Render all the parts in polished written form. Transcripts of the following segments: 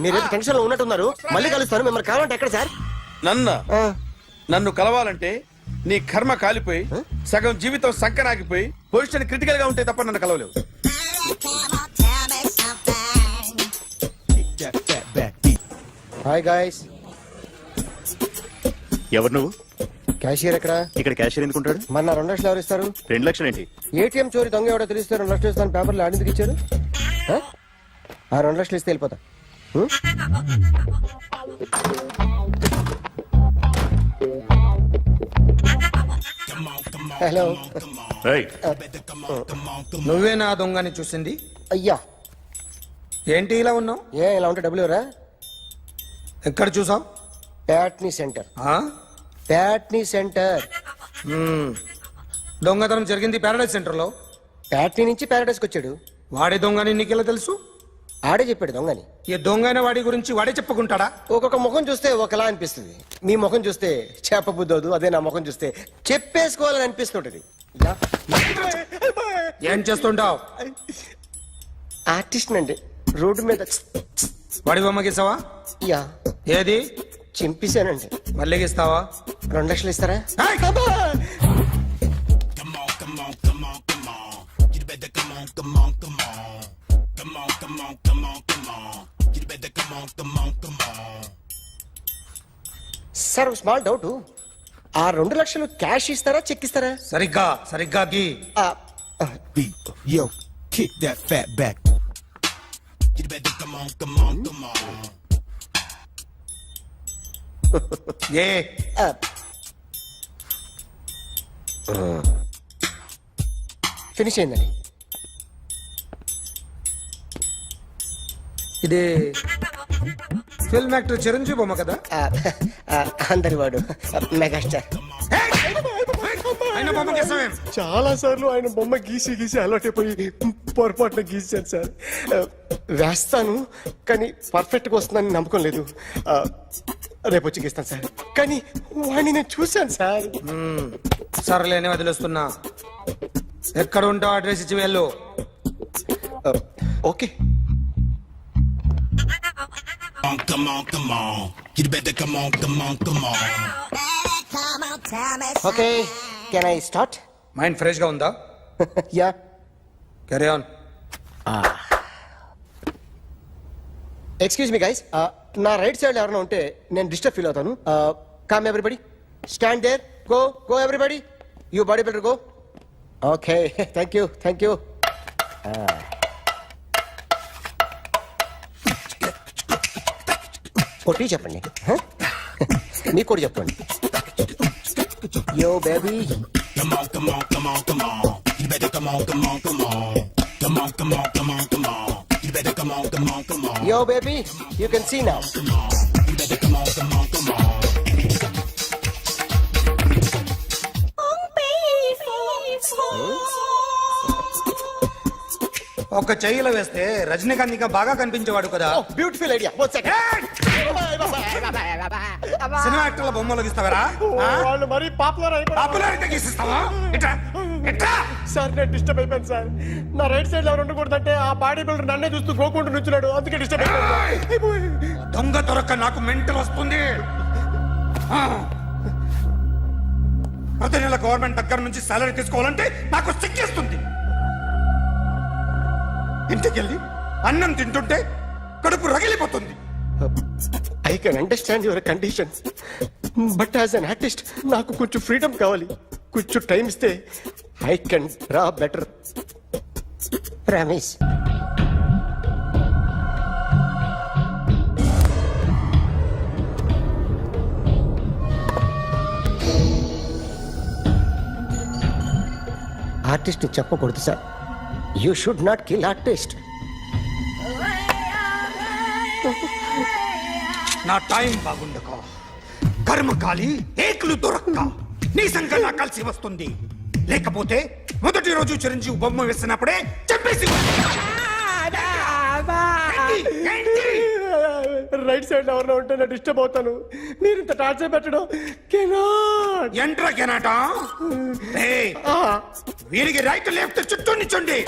మీరేదో టెన్షన్ లో ఉన్నట్టున్నారు. మళ్ళీ కలుస్తాను. మిమ్మల్ని కావాలంటే ఎక్కడ సార్? నన్ను కలవాలంటే నీ కర్మ కాలిపోయి సగం జీవితం సంకరాగిపోయి పొజిషన్ క్రిటికల్ గా ఉంటే తప్ప నన్ను కలవలేవు. Hi guys. ఎవరు నువ్వు? క్యాషియర్ ఎక్కడ? ఇక్కడ క్యాషియర్ ఎందుకుంటాడు? మన 2 లక్షలు ఎవరు ఇస్తారు? 2 లక్షలు ఏంటి? ఏటీఎం చోరీ దొంగ ఎవడో తెలిస్తే 2 లక్షలు ఇస్తాను పేపర్లు ఆడిందుకు ఇచ్చారు. ఆ 2 లక్షలు ఇస్తే వెళ్ళిపోతా. హలో. నువ్వే నా దొంగని చూసింది? అయ్యా ఏంటి ఇలా ఉన్నావు? ఇలా ఉంటే డబ్బులు ఎవరా? ఎక్కడ చూసావు? ప్యాట్నీ సెంటర్. ప్యాట్నీ సెంటర్. దొంగతనం జరిగింది ప్యారడైజ్ సెంటర్ లో. ప్యాట్నీ నుంచి ప్యారడైజ్కి వచ్చాడు. వాడే దొంగని నీకెలా తెలుసు? ఆడే చెప్పాడు దొంగని. ఈ దొంగైన వాడి గురించి వాడే చెప్పుకుంటాడా? ఒక్కొక్క ముఖం చూస్తే ఒకలా అనిపిస్తుంది. మీ ముఖం చూస్తే చెప్పబుద్దోదు. అదే నా ముఖం చూస్తే చెప్పేసుకోవాలని అనిపిస్తుంటది. ఏం చేస్తుంటావు? ఆర్టిస్ట్ అండి. రోడ్డు మీద వాడి బొమ్మ గీసావా? యా. ఏది? చింపేశానండి. మళ్ళీ గీస్తావా? 2 లక్షలు ఇస్తారా? Sir small doubt. ఆ 2 లక్షలు క్యాష్ ఇస్తారా చెక్ ఇస్తారా? సరిగ్గా గీ. Yo, kick that fat back. You better come on. A finish అయిందండి. ఇది ఫిల్మ్ యాక్టర్ చిరంజీవి బొమ్మ కదా? అందరి వాడు మెగాస్టార్. ఆయన బొమ్మ గీసావేం? చాలా సార్లు ఆయన బొమ్మ గీసి అలవాటైపోయి పొరపాటున గీసాను సార్. వేస్తాను కానీ పర్ఫెక్ట్గా వస్తుందని నమ్మకం లేదు. రేపు వచ్చి గీస్తాను సార్. కానీ వాడిని నేను చూశాను సార్. సర్లేని వదిలేస్తున్నా. ఎక్కడ ఉంటావు అడ్రస్ ఇచ్చి వెళ్ళు. Okay. Come on. You better come on. Okay, can I start? Mind fresh గా ఉందా? Yeah. Carry on. Excuse me guys, నా రైట్ సైడ్ ఎవరైనా ఉంటే నేను డిస్టర్బ్ ఫీల్ అవుతాను. Come everybody, stand there, go everybody, you body builder go. Okay, thank you. కొట్టి చెప్పండి. నీకు కూడా చెప్పండి. Yo baby. Come on. You better come on. Come on. You better come on. Yo baby, you can see now. You better come on. ఒక చెయ్యిలో వేస్తే రజనీకాంత్ ఇంకా బాగా కనిపించేవాడు కదా. Beautiful idea. సినిమా యాక్టర్ల బొమ్మలు గీస్తావరా? వాళ్ళు మరి పాపులర్ అయితే గీసిస్తావా? సార్ నేను డిస్టర్బ్ అయిపోయాను సార్. నా రైట్ సైడ్ ఎవరు ఉండకూడదంటే ఆ బాడీ బిల్డర్ నన్నే చూస్తూ గోకుంటూ నుంచున్నాడు. అందుకే డిస్టర్బ్ అయిపోయాను. దొంగ దొరక్క నాకు మెంటల్ వస్తుంది. ప్రతి నెల గవర్నమెంట్ దగ్గర నుంచి సాలరీ తీసుకోవాలంటే నాకు సిగ్గేస్తుంది. ఇంటికెళ్ళి అన్నం తింటుంటే కడుపు రగిలిపోతుంది. I can understand your conditions, but as an artist నాకు కొంచెం ఫ్రీడమ్ కావాలి. కొంచెం టైం ఇస్తే I can draw better. Promise. Artist చెప్పకూడదు sir. You should not kill artist. నా టైం బాగుండక కర్మకాలి ఏకులు దొరక్క నీ సంఖ్య నా కలిసి వస్తుంది. లేకపోతే మొదటి రోజు చిరంజీవి బొమ్మ వేసినప్పుడే చెప్పేసి రైట్ సైడ్ ఎవరిలో ఉంటే నేను డిస్టర్బ్ అవుతాను. మీరు ఇంత టార్చర్ పెట్టడం కెనాట్. ఎంట్రా కెనాట వీరికి రైట్ లెఫ్ట్ చుట్టూ నిచ్చండి.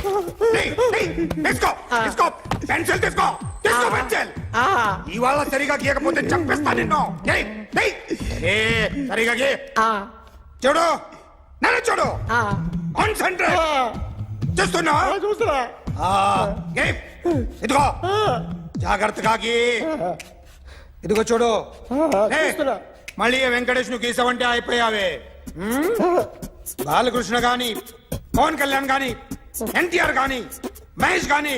తీసుకో తీసుకో పెన్సిల్ తీసుకో తీసుకో పెన్సిల్. ఇవాళ సరిగా గీయకపోతే చంపేస్తా నిన్ను. ఏయ్, ఏయ్. సరిగా గీ. చూడు నన్ను చూడు. కాన్సంట్రేట్ చేస్తున్నా. చూస్తున్నా. ఇదిగో జాగ్రత్తగా గీ. ఇదిగో చూడు. చూస్తున్నా. మళ్ళీ వెంకటేష్ ను గీసావంటే అయిపోయావే. బాలకృష్ణ గాని పవన్ కళ్యాణ్ గాని ఎన్టీఆర్ గాని మహేష్ గాని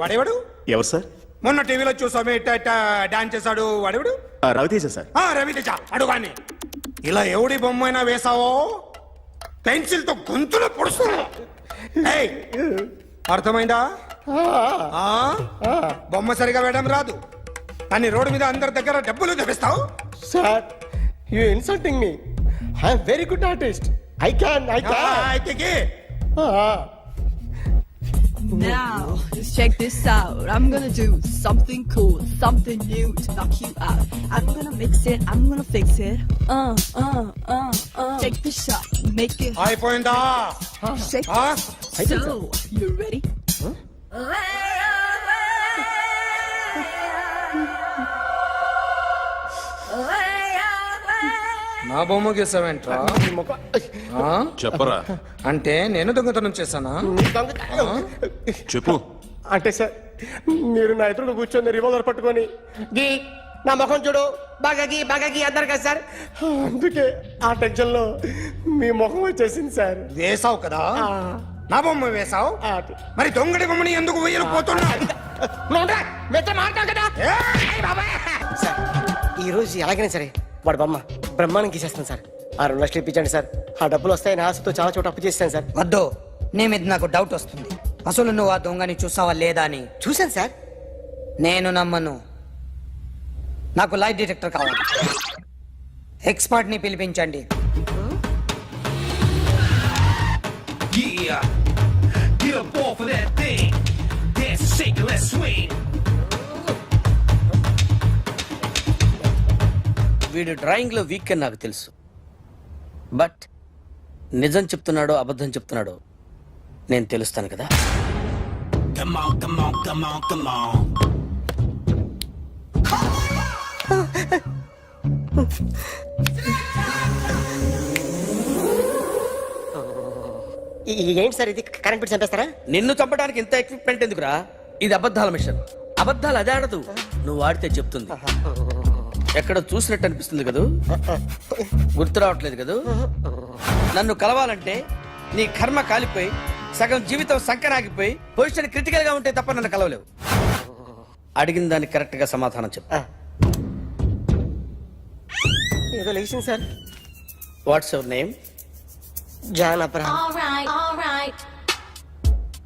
వాడేవాడు ఎవరు సార్? మొన్న టీవీలో చూసామే డాన్స్ చేశాడు వాడేవాడు? రవితేజ సార్. రవితేజ అడుగాని. ఇలా ఎవడి బొమ్మైనా వేసావో పెన్సిల్ తో గొంతులో పొడుస్తా. ఏయ్, అర్థమైందా? బొమ్మ సరిగా వేయడం రాదు కానీ రోడ్డు మీద అందరి దగ్గర డబ్బులు తెప్పిస్తావు. Sir you insulting me. I'm very good artist. I can అయితే Now, just check this out. I'm gonna do something cool, something new to knock you out. I'm gonna mix it, I'm gonna fix it. Take the shot, make it hot, అయిపోయిందా? shake it. So, you ready? నా బొమ్మ గీసావేంట్రా? చెప్పరా. అంటే నేను దొంగతనం చేశానా? చెప్పు. అంటే సార్ మీరు నా ఎదురుగా కూర్చొని రివాల్వర్ పట్టుకొని గీ నా ముఖం చూడు బాగా గీ అన్నారు కదా సార్. అందుకే ఆ టెన్షన్ లో మీ ముఖం వచ్చేసింది సార్. వేసావు కదా, నా బొమ్మ వేసావు. మరి దొంగడి బొమ్మని ఎందుకు వేయలు పోతున్నా? సార్ ఈ రోజు ఎలాగైనా సరే వాడు బొమ్మ బ్రహ్మాండం గీసేస్తాను సార్. 6 లక్షలు ఇప్పించండి సార్. ఆ డబ్బులు వస్తాయని ఆశతో చాలా చోట అప్పు చేస్తాను సార్. వద్దు, నీ మీద నాకు డౌట్ వస్తుంది. అసలు నువ్వు ఆ దొంగని చూసావా లేదా అని. చూశాను సార్. నేను నమ్మను. నాకు లైట్ డిటెక్టర్ కావాలి. ఎక్స్పర్ట్ ని పిలిపించండి. Yeah, get up off of that thing. Dance, shake, and let's swing. వీడు డ్రాయింగ్ లో వీక్ అని నాకు తెలుసు. బట్ నిజం చెప్తున్నాడో అబద్ధం చెప్తున్నాడో నేను తెలుస్తాను కదా. Come on, come on, come on, come on. ఏంటి సార్ ఇది కరెంట్ బిల్ చంపేస్తారా? నిన్ను చంపడానికి ఇంత ఎక్విప్మెంట్ ఎందుకురా? ఇది అబద్ధాల మిషన్. అబద్ధాలు అదే ఆడదు, నువ్వు ఆడితే చెప్తుంది. ఎక్కడ చూసినట్టు అనిపిస్తుంది కదూ, గుర్తు రావట్లేదు కదూ. నన్ను కలవాలంటే నీ కర్మ కాలిపోయి సగం జీవితం సంకనాగిపోయి పొజిషన్ క్రిటికల్ గా ఉంటే తప్ప నన్ను కలవలేవు. అడిగిన దానికి కరెక్ట్ గా సమాధానం చెప్పు. ఏదో లేచింది sir. What's your name? John Abraham.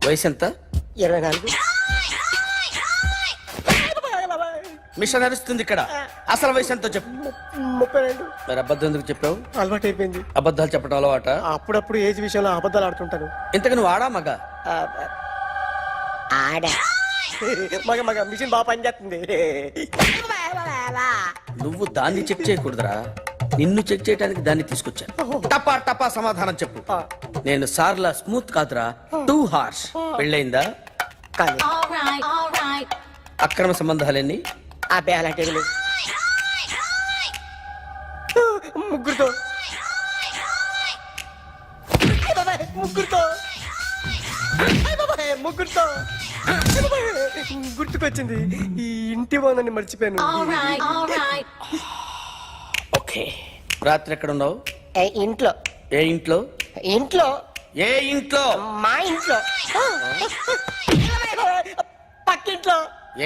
వయసు ఎంత? 24. మిషన్ నడుస్తుంది ఇక్కడ. అసలు వయసు ఎంతో చెప్పు. 32. మరి అబద్ధం ఎందుకు చెప్పావు? అలవాటు అయిపోయింది. అబద్ధాలు చెప్పడం అలవాట? అప్పుడప్పుడు ఏజ్ విషయంలో అబద్ధాలు ఆడుతుంటాను. ఇంతకు నువ్వు ఆడా మగ? ఆడా మగ మిషన్ బాగా పనిచేస్తుంది. నువ్వు దాన్ని చెక్ చేయకూడదురా, నిన్ను చెక్ చేయడానికి దాన్ని తీసుకొచ్చాను. టపా టపా సమాధానం చెప్పు. నేను సార్లా స్మూత్ కాదురా, టూ హార్ష్. పెళ్ళయిందా? కానీ అక్రమ సంబంధాలన్నీ? అబ్బే అలాంటి ముగ్గురుతో ముగ్గురుతో గుర్తుకొచ్చింది. ఈ ఇంటి బాగుందని మర్చిపోయాను. ఓకే. రాత్రి ఎక్కడ ఉన్నావు? ఇంట్లో. ఏ ఇంట్లో? ఇంట్లో. ఏ ఇంట్లో? మా ఇంట్లో. పక్కింట్లో.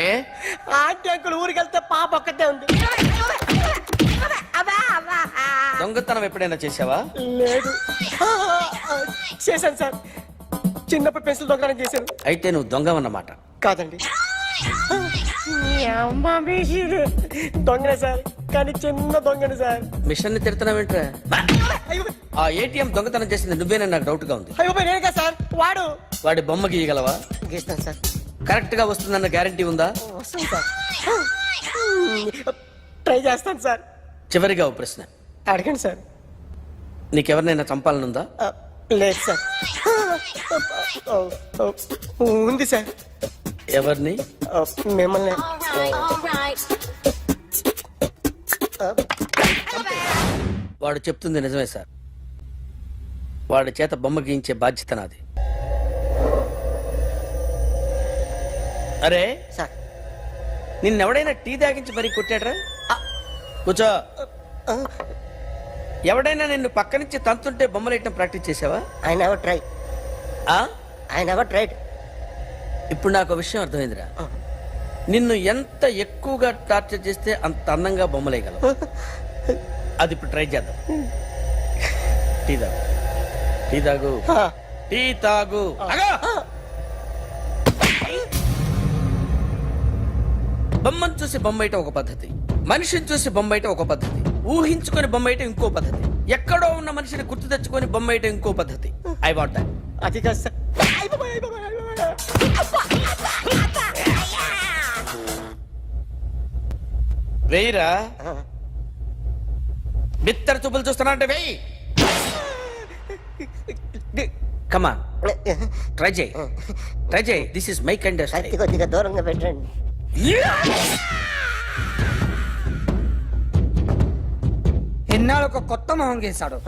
ఏ ఆంటీ అంకుల్ ఊరికి వెళ్తే పాప ఒక్కతే ఉంది. దొంగతనం ఎప్పుడైనా చేసావా? లేదు. చేశాను సార్. చిన్నప్పుడు పెన్సిల్ దొంగతనం చేశాను. అయితే నువ్వు దొంగవన్నమాట. కాదండి, దొంగనే సార్, కానీ చిన్న దొంగని సార్. మిషన్ ని తిడుతున్నావేంట్రా? ఆ ఏటీఎం దొంగతనం చేసింది నువ్వేనని నాకు డౌట్ గా ఉంది. అయ్యో నేనే కదా సార్. వాడు వాడి బొమ్మ గీయగలవా? గీస్తాను సార్. కరెక్ట్ గా వస్తుందన్న గ్యారంటీ ఉందా? వస్తాను సార్. ట్రై చేస్తాను సార్. చివరిగా ఓ ప్రశ్న, అడగండి సార్. నీకెవరినైనా చంపాలనుందా? లేదు సార్. ఉంది సార్. ఎవరిని? మిమ్మల్ని. వాడు చెప్తుంది నిజమే సార్. వాడి చేత బొమ్మ గీయించే బాధ్యత నాది. అరే సార్. నిన్నెవడైనా టీ తాగించి మరీ కొట్టాడ్రా? కూర్చో. ఎవడైనా నిన్ను పక్క నుంచి తంతుంటే బొమ్మలేయటం ప్రాక్టీస్ చేసావా? I never try. I never tried. ఇప్పుడు నాకు విషయం అర్థమైందిరా. నిన్ను ఎంత ఎక్కువగా టార్చర్ చేస్తే అంత అందంగా బొమ్మలేయగలవు. అది ఇప్పుడు ట్రై చేద్దాం. టీ తాగు, టీ తాగు, టీ తాగు. అగా! బొమ్మను చూసి బొమ్మేయటం ఒక పద్ధతి, మనిషిని చూసి బొమ్మేయటం ఒక పద్ధతి, ఊహించుకొని బొమ్మేయటం ఇంకో పద్ధతి, ఎక్కడో ఉన్న మనిషిని గుర్తు తెచ్చుకొని బొమ్మేయటం ఇంకో పద్ధతి. I want that. అది కాదు సార్. వెయ్యిరా. బిత్తర చూపులు చూస్తున్నా అంటే వెయ్యి. కమా, ట్రై చేయి, ట్రై చేయి. This is my kind. కొద్దిగా దూరంగా పెట్టండి. ఎన్నాళ్ళు ఒక కొత్త మొహం గీశాడు.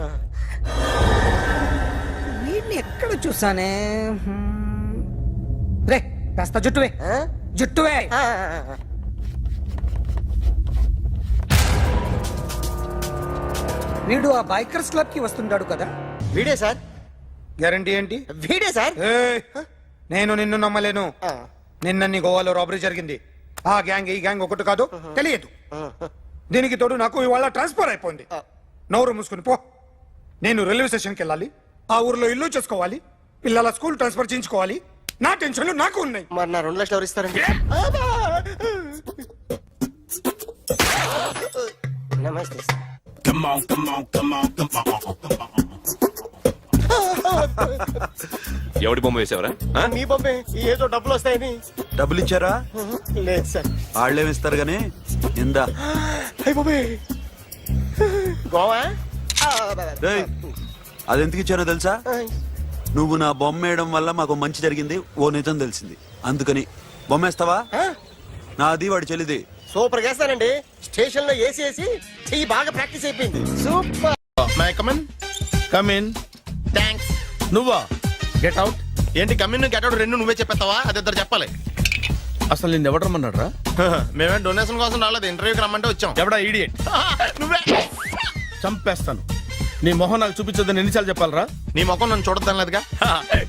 వీడిని ఎక్కడ చూసానే? రే కాస్త జుట్టువే, జుట్టువే. వీడు ఆ బైకర్స్ క్లబ్ కి వస్తుంటాడు కదా? వీడే సార్. గ్యారంటీ ఏంటి? వీడే సార్. ఏయ్, నేను నిన్ను నమ్మలేను. నిన్న నీ గోవాలో రాబరీ జరిగింది. ఆ గ్యాంగ్ ఈ గ్యాంగ్ ఒకటి కాదు, తెలియదు. దీనికి తోడు నాకు ఇవాళ ట్రాన్స్ఫర్ అయిపోయింది. నోరు మూసుకుని పో. నేను రైల్వే స్టేషన్కి వెళ్ళాలి, ఆ ఊర్లో ఇల్లు చేసుకోవాలి, పిల్లల స్కూల్ ట్రాన్స్ఫర్ చేయించుకోవాలి. నా టెన్షన్లు నాకు ఉన్నాయి. మరి నా 2 లక్షలు ఎవరు ఇస్తారండి? నమస్తే sir. Come on, come on, come on, come on. ఎవడి బొమ్మ వేసావరా? మీ బొమ్మే. ఏదో డబ్బులు వస్తాయని. డబ్బులు ఇచ్చారా? లేదు సార్. వాళ్ళేమి ఇస్తారు గానీ ఇందా. అయ్య బాబే, గోవా. రేయ్, అది ఎందుకు ఇచ్చానో తెలుసా? నువ్వు నా బొమ్మ వేయడం వల్ల మాకు మంచి జరిగింది, ఓ నిజం తెలిసింది. అందుకని బొమ్మేస్తావా? నాది వాడి చెల్లిది. సూపర్ చేస్తానండి. స్టేషన్ లో ఏసీ వేసి చెయ్యి బాగా ప్రాక్టీస్ అయిపోయింది. Super. My come on. Come in. Thanks. నువ్వా? Get out. ఏంటి కమ్యూన్ గెట్ అవుట్ రెండు నువ్వే చెప్పేస్తావా? అది ఇద్దరు చెప్పాలి. అసలు నిన్ను ఎవడు రమ్మన్నాడు రా? మేమే డొనేషన్ కోసం రాలేదు, ఇంటర్వ్యూకి రమ్మంటే వచ్చాం. ఎవడా ఈడియట్? నువ్వే. చంపేస్తాను. నీ మొహం నాకు చూపించొద్దని ఎన్నిసార్లు చెప్పాలరా? నీ ముఖం నన్ను చూడద్దాం లేదుగా.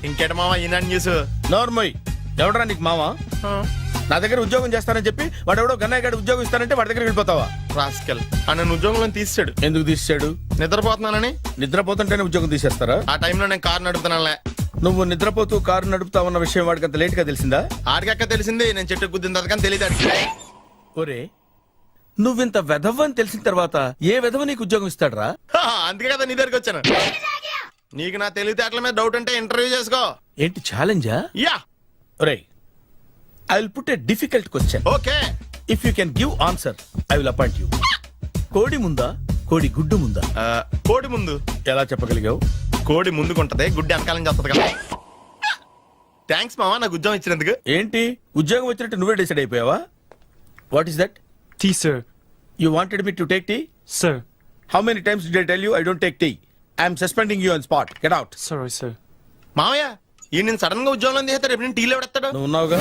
ఇంకేట మామ ఈనాడు న్యూస్. నోర్మోయ్. ఎవడరా నీకు మావా? నా దగ్గర ఉద్యోగం చేస్తానని చెప్పి వాడు ఎవడో గన్నయ్య గారి ఉద్యోగం ఇస్తానంటే వాడి దగ్గర వెళ్ళిపోతావా? రాస్కెల్. ఆ నన్ను ఉద్యోగంలో తీసాడు. ఎందుకు తీసాడు? నిద్రపోతున్నానని. నిద్రపోతుంటేనే ఉద్యోగం తీసేస్తారా? ఆ టైంలో నేను కారు నడుపుతున్నానులే. నువ్వు నిద్రపోతూ కారు నడుపుతావన్న విషయం వాడికి అంత లేట్ గా తెలిసిందా? ఆడికక్క తెలిసింది, నేను చెట్టు గుద్దిన తర్వాత కానీ తెలియదు. ఒరే, నువ్వింత వెధవ్ అని తెలిసిన తర్వాత ఏ వెధవ నీకు ఉద్యోగం ఇస్తాడరా? అందుకే కదా నీ దగ్గరికి వచ్చాను. నీకు నా తెలివితేటల మీద డౌట్ అంటే ఇంటర్వ్యూ చేసుకో. ఏంటి ఛాలెంజా? యా. ఒరే, I will put a difficult question. Okay. If you can give answer I will appoint you. కోడి ముందా, కోడి గుడ్డు ముందా? కోడి ముందు. ఎలా చెప్పగలిగావు? కోడి ముందుకుంటది, గుడ్డి వెనకాలం చేస్తుంది కదా. థ్యాంక్స్ మామా నాకు ఉద్యోగం ఇచ్చినందుకు. ఏంటి ఉద్యోగం వచ్చినట్టు నువ్వే డిసైడ్ అయిపోయావా? What is that? Tea, sir. You wanted me to take tea? Sir. How many times did I tell you I don't take tea? I am suspending you on spot. Get out. Sorry, sir. మామయ్య ఈ నేను sudden గా ఉద్యోగంలో తీస్తే రేపు నేను టీలో పెడతాడు. నువ్వు ఉన్నావుగా.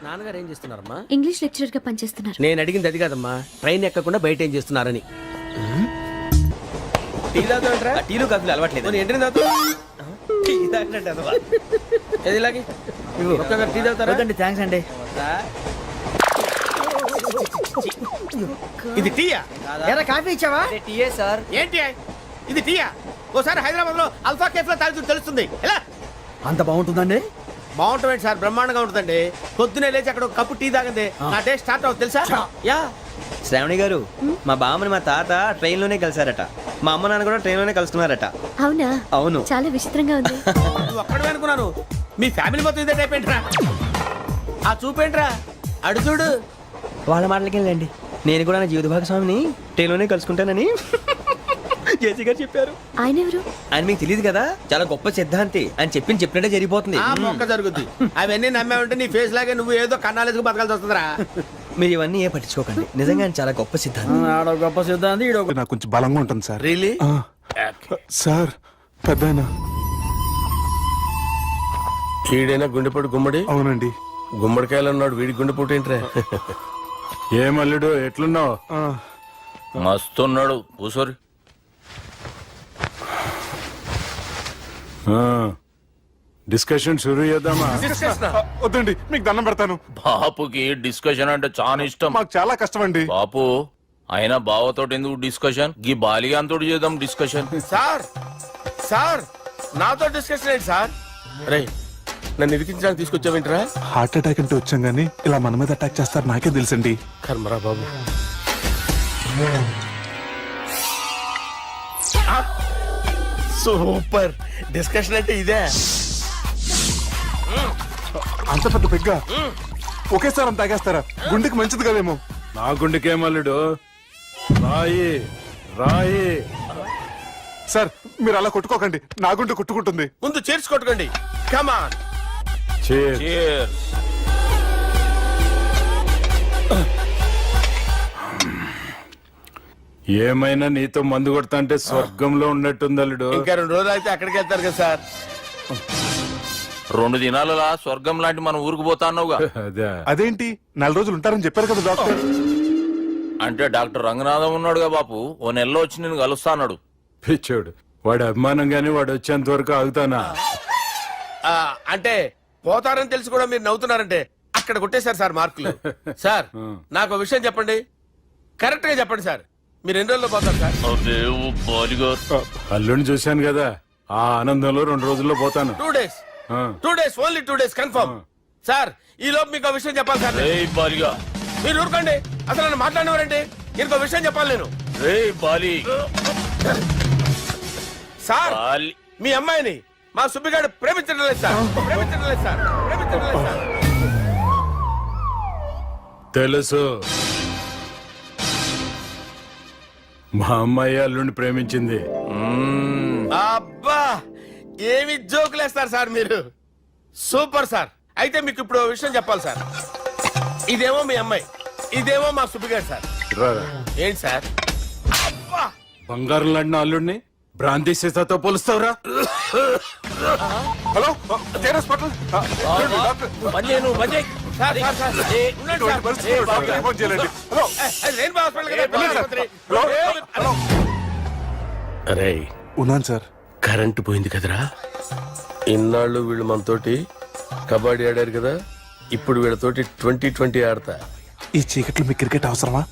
నాన్నగారు ఏం చేస్తున్నారమ్మా? ఇంగ్లీష్ లెక్చరర్ గా పనిచేస్తున్నారు. నేను అడిగింది అది కాదమ్మా, ట్రైన్ ఎక్కకుండా బయట ఏం చేస్తున్నారని. టీ తాగుతాంట్రా? టీలు కాఫీలు అలవాట్లేదు. ఏంటి తాగుతా? టీ తాగినట్టు అదవా? ఏది ఇలాగే ఒక్కగా టీ తాగుతారా? థ్యాంక్స్ అండి. ఇది టీయా? కాఫీ ఇచ్చావా? టీయే సార్. ఏంటి ఇది టీయా? ఓసారి హైదరాబాద్ లో అల్ఫా కేఫ్ లో తాగుతూ తెలుస్తుంది. ఎలా అంత బాగుంటుందండి? బాగుంటుంది సార్, బ్రహ్మాండంగా ఉంటుందండి. పొద్దునే లేచి అక్కడ ఒక కప్పు టీ తాగండి నా డే స్టార్ట్ అవుతుంది తెలుసా? యా. శ్రావణి గారు, మా బామ్మని మా తాత ట్రైన్ లోనే కలిసారట. మా అమ్మ నాన్న కూడా ట్రైన్ లోనే కలుసుకున్నారట. అవునా? అవును. చాలా విచిత్రంగా ఉంది. నువ్వు అక్కడే అనుకున్నాను, మీ ఫ్యామిలీ మొత్తం ఇదే టైప్ ఏంట్రా? ఆ చూపేంట్రా అడు చూడు. వాళ్ళ మాటలకి వెళ్ళండి. నేను కూడా నా జీవిత భాగస్వామిని ట్రైన్లోనే కలుసుకుంటానని జేసీ గారు చెప్పారు. ఆయన ఎవరు? ఆయన మీకు తెలియదు కదా, చాలా గొప్ప సిద్ధాంతి అని చెప్పినట్టే జరిగిపోతుంది. ఆ మొక్క జరుగుద్ది. అవన్నీ నమ్మే ఉంటే నీ ఫేస్ లాగే నువ్వు ఏదో కన్నాలేసుకు బతకాల్సి వస్తుందిరా. మీరు ఇవన్నీ ఏ పట్టించుకోకండి, నిజంగా ఆయన చాలా గొప్ప సిద్ధాంతి. ఆడ గొప్ప సిద్ధాంతి ఈడో నాకు కొంచెం బలంగా ఉంటుంది సార్. రియలీ సార్ పెద్దయినా. ఈడైనా గుండెపోటు గుమ్మడి అవునండి. గుమ్మడికాయలు ఉన్నాడు వీడి గుండెపోటు ఏంట్రా? ఏమల్లుడు ఎట్లున్నావు? మస్తున్నాడు కూసోరి. డిస్కషన్ షురూ చేద్దామా? వద్దండి, మీకు దండం పెడతాను. బాపుకి డిస్కషన్ అంటే చాలా ఇష్టం. మాకు చాలా కష్టం అండి. బాపు అయినా బావతోటి ఎందుకు డిస్కషన్? గీ బాలిగాంతోటి చేద్దాం డిస్కషన్. సార్ సార్ నాతో డిస్కషన్ ఏంటి సార్? రే నన్ను ఇరికించడానికి తీసుకొచ్చావేంట్రా? హార్ట్ అటాక్ అంటే వచ్చాం గానీ ఇలా మన మీద అటాక్ చేస్తారు నాకే తెలుసండి. కర్మరా బాబు. సూపర్ డిస్కషన్ అంటే ఇదే. అంత పెద్ద పెగ్గా ఒకేసారి అంత తాగేస్తారా? గుండెకి మంచిది కదేమో. నా గుండెకేమల్లుడు రాయి రాయి. సార్ మీరు అలా కొట్టుకోకండి, నా గుండె కొట్టుకుంటుంది. ముందు చేర్చుకొట్టుకోండి. కమాన్. Cheers. ఏమైనా నీతో మందు కొడతా అంటే స్వర్గంలో ఉన్నట్టుంది అల్లుడు. ఇంకా 2 రోజులు అయితే అక్కడికి వెళ్తారు కదా సార్. 2 దినాలలా స్వర్గం లాంటి మన ఊరికి పోతాన్నావుగా. అదే అదేంటి 4 రోజులు ఉంటారని చెప్పారు కదా డాక్టర్. అంటే డాక్టర్ రంగనాథం ఉన్నాడుగా బాపు, ఓ నెలలో వచ్చి నేను కలుస్తాన్నాడు. పిచ్చోడు వాడి అభిమానం గాని వాడు వచ్చేంత వరకు ఆగుతానా? అంటే పోతారని తెలిసి కూడా మీరు నవ్వుతున్నారంటే అక్కడ కొట్టేశారు సార్ మార్కులు. సార్ నాకు విషయం చెప్పండి, కరెక్ట్ గా చెప్పండి సార్. మీరు ఎన్ని రోజుల్లో పోతారు సార్? అల్లుడిని చూశాను కదా, ఆ ఆనందంలో 2 రోజుల్లో పోతాను. 2 days. 2 days, only 2 days confirm. Sir ఈ లోపు మీకు విషయం చెప్పాలి సార్. మీరు ఊరుకోండి, అసలు నన్ను మాట్లాడినవారండి. ఇంకో విషయం చెప్పాలి నేను. సార్ మీ అమ్మాయిని మా సుబ్బిగాడు ప్రేమించడం లేదు సార్. ప్రేమించడం లేదు సార్. ప్రేమించడం లేదు సార్. తెలుసు, మా అమ్మాయి అల్లుడిని ప్రేమించింది. అబ్బా ఏమి జోకులేస్తారు సార్ మీరు. Super sir. అయితే మీకు ఇప్పుడు ఓ విషయం చెప్పాలి సార్. ఇదేమో మీ అమ్మాయి, ఇదేమో మా సుబ్బిగాడు సార్. ఏంటి సార్? అబ్బా బంగారం లాంటి అల్లుడిని భ్రాంతి సీతతో పోలుస్తావురా? Hello hospital. Sir, sir, sir. ఉండండి సార్. రెయిన్బో హాస్పిటల్ కదా. అరే ఉన్నాను సార్. కరెంటు పోయింది కదరా. ఇన్నాళ్ళు వీళ్ళు మనతోటి కబడ్డీ ఆడారు కదా, ఇప్పుడు వీళ్ళతోటి 2020 ఆడతా. ఈ చీకట్లో మీకు క్రికెట్ అవసరమా?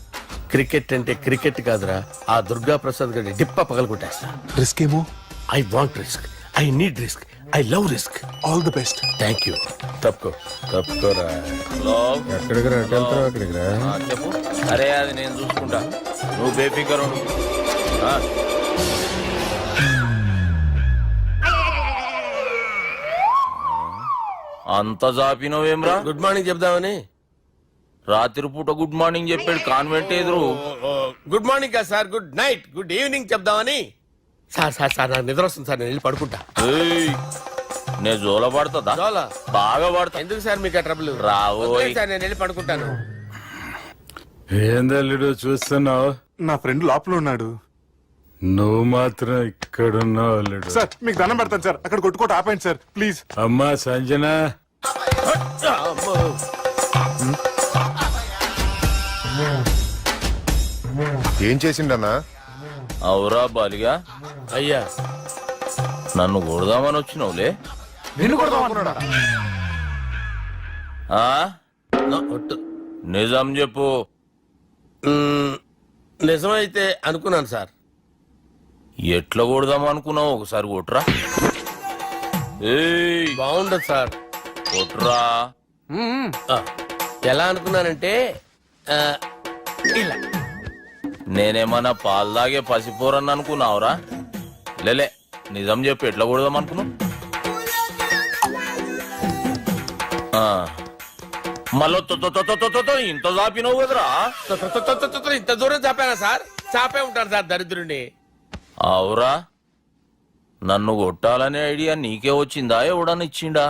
క్రికెట్ అంటే క్రికెట్ కాదురా, ఆ దుర్గా ప్రసాద్ గారి డిప్ప పగలగొట్టేస్తా. రిస్క్ ఏమో. I want risk, I need risk, I love risk. All the best. Thank you. తప్పుకోరా. ఎక్కడికి రా? అక్కడికి రా. చెప్పు. అరే అది నేను చూసుకుంటా, నువ్వు బేఫికర్ ఉండు. అంత జాపినవేమ్రా? గుడ్ మార్నింగ్ చెప్దామని. రాత్రి పూట గుడ్ మార్నింగ్ చెప్పాడు కాన్వెంట్ ఎదురు. గుడ్ మార్నింగ్ కాదు sir, good night, good evening చెప్దామని. సార్ సార్ సార్ నాకు నిద్ర వస్తుంది సార్, నేను వెళ్ళి పడుకుంటా. నేను జోల పడుతుందా? జోలా? బాగా పడతా. ఎందుకు సార్ మీకు ఆ ట్రబుల్? రావోయ్ సార్ నేను వెళ్ళి పడుకుంటాను. ఏందల్లుడు చూస్తున్నావు? నా ఫ్రెండ్ లోపల ఉన్నాడు. నువ్వు మాత్రం ఇక్కడున్నావు అల్లుడు. సార్ మీకు దండం పెడతాను సార్, అక్కడ కొట్టుకోట ఆపండి సార్ ప్లీజ్. అమ్మా సంజన, ఏం చేసిండన్నా? అవురా బాలిగా, అయ్యా నన్ను కొడదామని వచ్చినావులే. నిన్ను కొడదామన్నాడా? ఆ? నిజం చెప్పు. నిజమైతే అనుకున్నాను సార్. ఎట్లా కొడదాం అనుకున్నావు? ఒకసారి కొట్రా. ఏయ్ బాగుండదు సార్. కొట్రా. ఎలా అనుకున్నానంటే ఇలా. నేనేమన్నా పాలు తాగే పసిపోరని అనుకున్నావురా? లేలే, నిజం చెప్పు, ఎట్లా కొడదాం అనుకున్నావు? మళ్ళీ ఇంత చాపినవు కదరా ఇంత దూరం చాపానా సార్? చాపే ఉంటాను సార్ దరిద్రుడిని. అవురా, నన్ను కొట్టాలనే ఐడియా నీకే వచ్చిందా ఎవడని ఇచ్చిండా?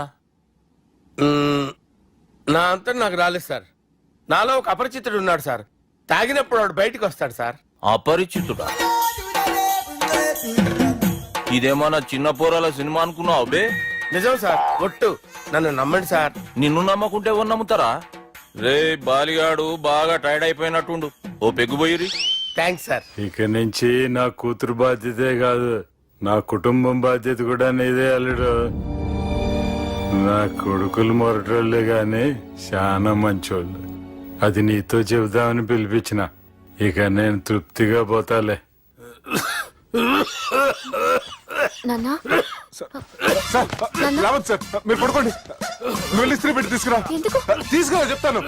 నా అంతా నాకు రాలేదు సార్. నాలో ఒక అపరిచితుడు ఉన్నాడు సార్. తాగినప్పుడు వాడు బయటికి వస్తాడు సార్. అపరిచితుడా? ఇదేమన్నా చిన్న పోరాల సినిమా అనుకున్నావు బే? నిజం సార్, ఒట్టు. నన్ను నమ్మండి సార్. నిన్ను నమ్మకుంటే ఎవరు నమ్ముతారా? రే బాలిగాడు బాగా టైర్డ్ అయిపోయినట్టుండు, ఓ పెగ్గుబోయిరి. Thanks sir. ఇక నుంచి నా కూతురు బాధ్యతే కాదు, నా కుటుంబం బాధ్యత కూడా నీదే అల్లుడు. నా కొడుకులు మొరటోళ్ళే గాని చాలా మంచోళ్ళు. అది నీతో చెబుదామని పిలిపించిన. ఇక నేను తృప్తిగా పోతాలే. నాన్నా రావద్దు సార్, మీరు పడుకోండి. నువ్వు వెళ్ళి ఇస్త్రీ పెట్టి తీసుకురా. తీసుకురా చెప్తాను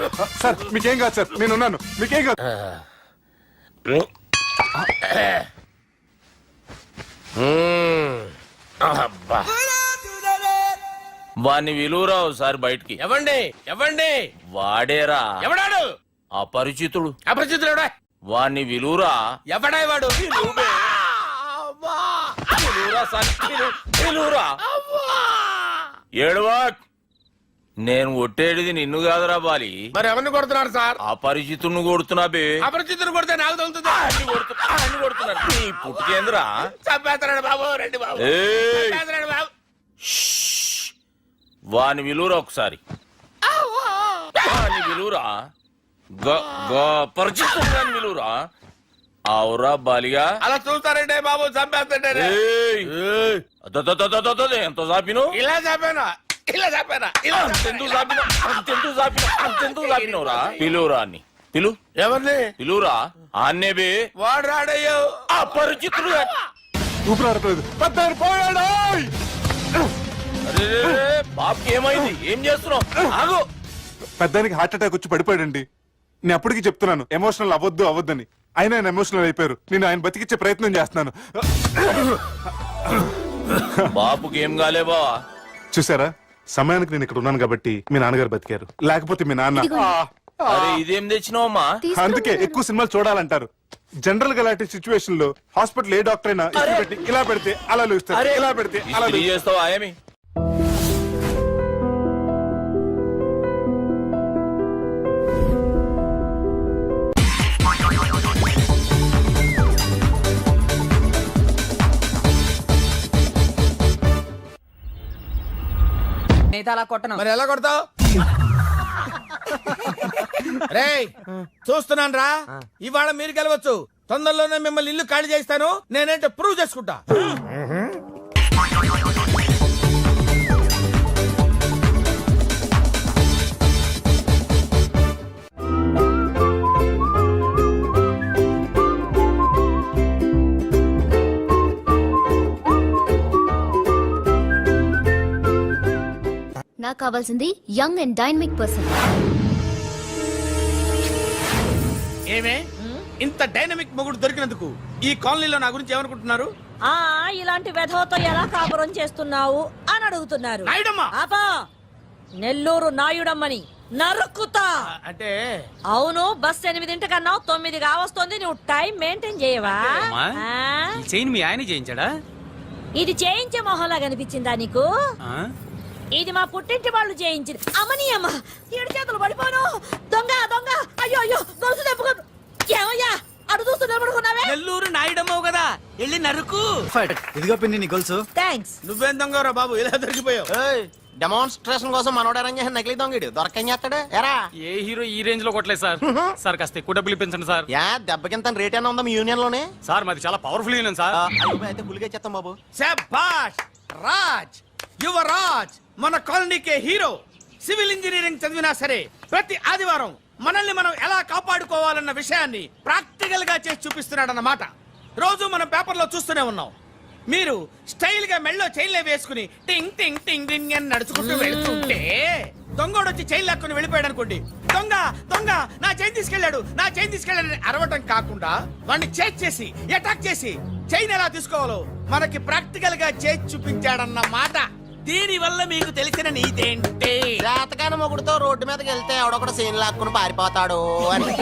సార్. మీకేం కాదు సార్, నేను ఉన్నాను. మీకేం కాదు. అబ్బా. వాణ్ణి విలువరావు సార్ బయటికి. ఎవండి ఎవండి? వాడేరా ఎవడాడు? అపరిచితుడు. అపరిచితుడు ఎవడా? వాణ్ణి విలువరా. ఎవడా వాడు? ఏడవా, నేను కొట్టేది నిన్ను కాదురా బాలి. మరి ఎవరిని కొడుతున్నారు సార్? అపరిచితుడిని కొడుతున్నా బే. అపరిచితుడు కొడితే నాకు తగులుతుందా? అన్ని కొడుతున్నారు. నీ పుట్టుకేంద్రా? చంపేస్తాడు బాబు, రండి బాబు. ఏయ్! చంపేస్తాడు బాబు. వాని విలువరా ఒకసారి. వాని విలువరా. పరిచితుడు విలువరా. అవురా బాలిగా. అలా చూస్తారంటే బాబు, చంపేస్తాడే. ఎంత చాపిను? ఇలా చంపానా? ఇలా చంపానా? ఇలా అంతెందుకు చాపినవురా? పిలువురా అన్ని. పిలు. ఎవరిని పిలువురా. ఆన్నే బే. వాడు రాడయ్యో. అపరిచితుడు. ఊపిరాడట్లేదు. పెద్దాయన పోయాడు. బాబుకి ఏమైంది? ఏం చేస్తున్నావు? ఆగు. పెద్దానికి హార్ట్ అటాక్ వచ్చి పడిపోయాడండి. నేను అప్పటికి చెప్తున్నాను ఎమోషనల్ అవ్వద్దని. ఆయన ఎమోషనల్ అయిపోయారు. నేను ఆయన బతికిచ్చే ప్రయత్నం చేస్తున్నాను. బాబుకి ఏం కాలే బావా? చూసారా, సమయానికి నేను ఇక్కడ ఉన్నాను కాబట్టి మీ నాన్నగారు బతికారు. లేకపోతే మీ నాన్న. అరే ఇదేం తెచ్చినావమ్మా? అందుకే ఎక్కువ సినిమాలు చూడాలంటారు. జనరల్ గా అలాంటి సిచ్యువేషన్ లో హాస్పిటల్ ఏ డాక్టర్ అయినా ఇస్త్రీ పెట్టి ఇలా పెడితే అలా లూస్తారు, ఇలా పెడితే అలా ఇస్త్రీ చేస్తావా ఏమి? అలా కొట్టను. మరి ఎలా కొడతావు? రేయ్ చూస్తున్నాను రా. ఇవాళ మీరు గెలవచ్చు. తొందరలోనే మిమ్మల్ని ఇల్లు ఖాళీ చేస్తాను. నేనేంటో ప్రూవ్ చేసుకుంటా. నాకు కావాల్సింది యంగ్ అండ్ డైనమిక్ పర్సన్. ఏమే ఇంత డైనమిక్ మొగుడు దొరికినందుకు ఈ కాలనీలో నా గురించి ఏమనుకుంటున్నారు? ఇలాంటి వెధవతో ఎలా కాపురం చేస్తున్నావు అని అడుగుతున్నారు. నాయుడమ్మ. ఆపా, నెల్లూరు నాయుడమ్మని నరుక్కుతా. అంటే అవును, బస్ 8:00 9 కావస్తుంది. నువ్వు టైం మెయింటైన్ చేయవా? చైన్ మీ ఆయన చేయించాడా? ఇది చేయించే మొహంలా కనిపించిందా నీకు? ఇది మా పుట్టింటి వాళ్ళు చేయించింది. అమ్మని అమ్మ, 7 చేతులు పడిపోను. దొంగ దొంగ, అయ్యో అయ్యో, గొలుసు తెప్పుకో. ఏమయ్యా అడు చూస్తూ నిలబడుకున్నావే? నెల్లూరు నాయుడమ్మవు కదా, వెళ్ళి నరుకు. ఇదిగో పిన్ని నీ గొలుసు. థ్యాంక్స్. నువ్వేం దొంగరా బాబు, ఇలా దొరికిపోయావు? డెమాన్స్ట్రేషన్ కోసం మనోడు అరేంజ్ చేసిన నకిలీ దొంగడు దొరకని చేస్తాడు. ఎరా ఏ హీరో ఈ రేంజ్ లో కొట్టలేదు సార్. సార్ కాస్త ఎక్కువ డబ్బులు ఇప్పించండి సార్. యా దెబ్బకింత రేట్ అయినా ఉందా మీ యూనియన్ లోనే? సార్ మాది చాలా పవర్ఫుల్ యూనియన్ సార్. అయితే గులిగా చేస్తాం బాబు. శభాష్ రాజ్, యువరాజ్, మన కాలనీకే హీరో. సివిల్ ఇంజనీరింగ్ చదివినా సరే ప్రతి ఆదివారం మనల్ని మనం ఎలా కాపాడుకోవాలన్న విషయాన్ని ప్రాక్టికల్ గా చేసి చూపిస్తున్నాడన్నమాట. రోజు మనం పేపర్లో చూస్తూనే ఉన్నాం. మీరు స్టైల్ గా మెళ్ళో చైన్లే వేసుకుని టింగ్ టింగ్ టింగ్ టింగ్ అని నడుచుకుంటూ వెళ్తుంటే దొంగోడు వచ్చి చైన్ లాక్కుని వెళ్ళిపోయాడు అనుకోండి. దొంగ దొంగ నా చైన్ తీసుకెళ్లాడు, నా చైన్ తీసుకెళ్లాడని అరవటం కాకుండా వాడిని చేజ్ చేసి అటాక్ చేసి చైన్ ఎలా తీసుకోవాలో మనకి ప్రాక్టికల్ గా చేసి చూపించాడన్న మాట. దీని వల్ల మీకు తెలిసిన నీతేంటి? జాతకాన మొగుడుతో రోడ్డు మీదకి వెళ్తే ఎవడొకడు సీన్ లాక్కుని పారిపోతాడు అని.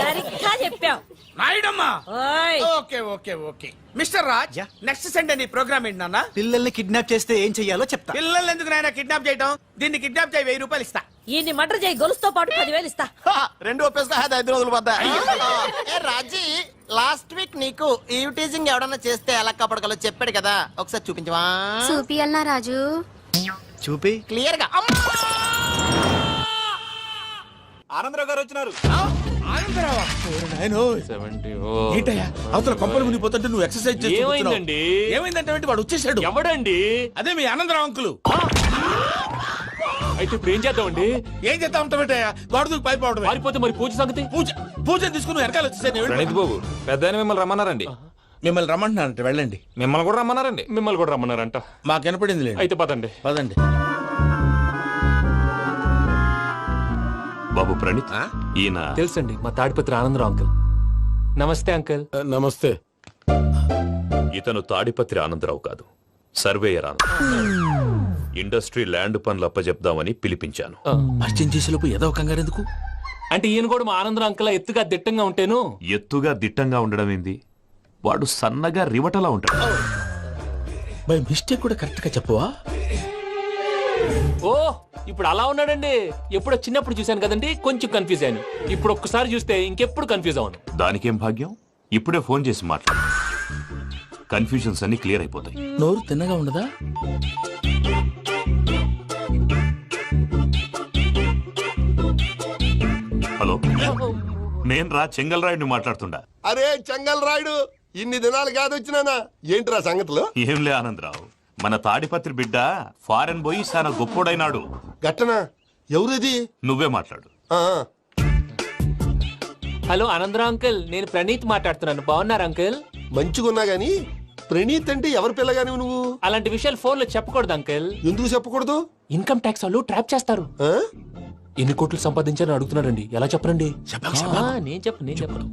సరిగ్గా చెప్పావు. నాయుడమ్మా. ఓయ్ okay okay okay mister Raj, next Sunday నీ ప్రోగ్రామ్ ఏంటి నాన్న? పిల్లల్ని కిడ్నాప్ చేస్తే ఏం చెయ్యాలో చెప్తా. పిల్లల్ని ఎందుకు నాయన కిడ్నాప్ చేయటం? దీన్ని కిడ్నాప్ చేయి, 1000 రూపాయలు ఇస్తా. ఈయన్ని మటర్ చేయి, గొలుసుతో పాటు 10,000 ఇస్తా. రెండు ఒప్పేసుకో, 5 రోజులు పడ్డా. ఏ రాజీ, లాస్ట్ వీక్ నీకు ఈ టీజింగ్ ఎవడన్నా చేస్తే ఎలా కాపాడగలో చెప్పాడు కదా, ఒకసారి చూపించవా? చూపియల్నా రాజు? చూపి. క్లియర్ గా. ఆనందరావు గారు వచ్చినారు. ఏంటయ్యా అవతల కొంపలు మునిగిపోతుంటే నువ్వు ఎక్సర్సైజ్ ఏమైందండి? ఏమైందంటే వాడు వచ్చేసాడు. ఎవడండి? అదే మీ ఆనందరావు అంకులు. అయితే ఇప్పుడు ఏం చేద్దామండి? ఏం చేస్తా ఉంటావేటయ్యా? వాడు దూకి పైపోవడం. పారిపోతే మరి పూజ సంగతి? పూజ తీసుకుని వెనకాల వచ్చేసాను. ప్రణీత్ బాబు, పెద్ద మిమ్మల్ని రమ్మన్నారండి. మిమ్మల్ని రమ్మంటున్నారంట, వెళ్ళండి. మిమ్మల్ని కూడా రమ్మన్నారండి. మిమ్మల్ని కూడా రమ్మన్నారంట. మాకు వినపడింది. అయితే పదండి. పదండి. బాబు ప్రణీత్, ఈయన తెలుసండి, మా తాడిపత్రి ఆనందరావు అంకుల్. నమస్తే అంకుల్. నమస్తే. ఇతను తాడిపత్రి ఆనందరావు కాదు, సర్వేయర్ ఆనందరావు. ఇండస్ట్రీ ల్యాండ్ పనులు అప్పజెప్దామని పిలిపించాను. పరిచయం చేసేలోపు ఏదో కంగారు ఎందుకు? అంటే ఈయన కూడా మా ఆనందరావు అంకుల్ ఎత్తుగా దిట్టంగా ఉంటేను. ఎత్తుగా దిట్టంగా ఉండడం ఏంది? వాడు సన్నగా రివటలా ఉంటాడు. బై మిస్టేక్ కూడా కరెక్ట్ గా చెప్పవా? ఓ, ఇప్పుడు అలా ఉన్నాడండి. ఎప్పుడో చిన్నప్పుడు చూశాను కదండి, కొంచెం కన్ఫ్యూజ్ అయ్యాను. ఇప్పుడు ఒక్కసారి చూస్తే ఇంకెప్పుడు కన్ఫ్యూజ్ అవ్వను. దానికేం భాగ్యం, ఇప్పుడే ఫోన్ చేసి మాట్లాడు. కన్ఫ్యూజన్స్ అన్ని క్లియర్ అయిపోతాయి. నోరు తిన్నగా ఉండదా? హలో, నేను రా చెంగల్ రాయుడిని మాట్లాడుతుండా. అరే చెంగల్ రాయుడు, ఇన్ని దినాలు కాదు వచ్చినానా? ఏంట్రా సంగతులు? ఏంలే ఆనందరావు, మన తాడిపత్రి బిడ్డ ఫారెన్ పోయి చాలా గొప్పోడైనాడు. గట్టనా? ఎవరిది? నువ్వే మాట్లాడు. హలో ఆనందరావు అంకుల్, నేను ప్రణీత్ మాట్లాడుతున్నాను. బాగున్నారు అంకుల్? మంచిగున్నా గాని ప్రణీత్ అంటే ఎవరి పిల్లగాని నువ్వు? అలాంటి విషయాలు ఫోన్ లో చెప్పకూడదు అంకుల్. ఎందుకు చెప్పకూడదు? ఇన్కమ్ ట్యాక్స్ వాళ్ళు ట్రాప్ చేస్తారు. ఆ? ఎన్ని కోట్లు సంపాదించాలని అడుగుతున్నారండి. ఎలా చెప్పరండి? నేను చెప్పను.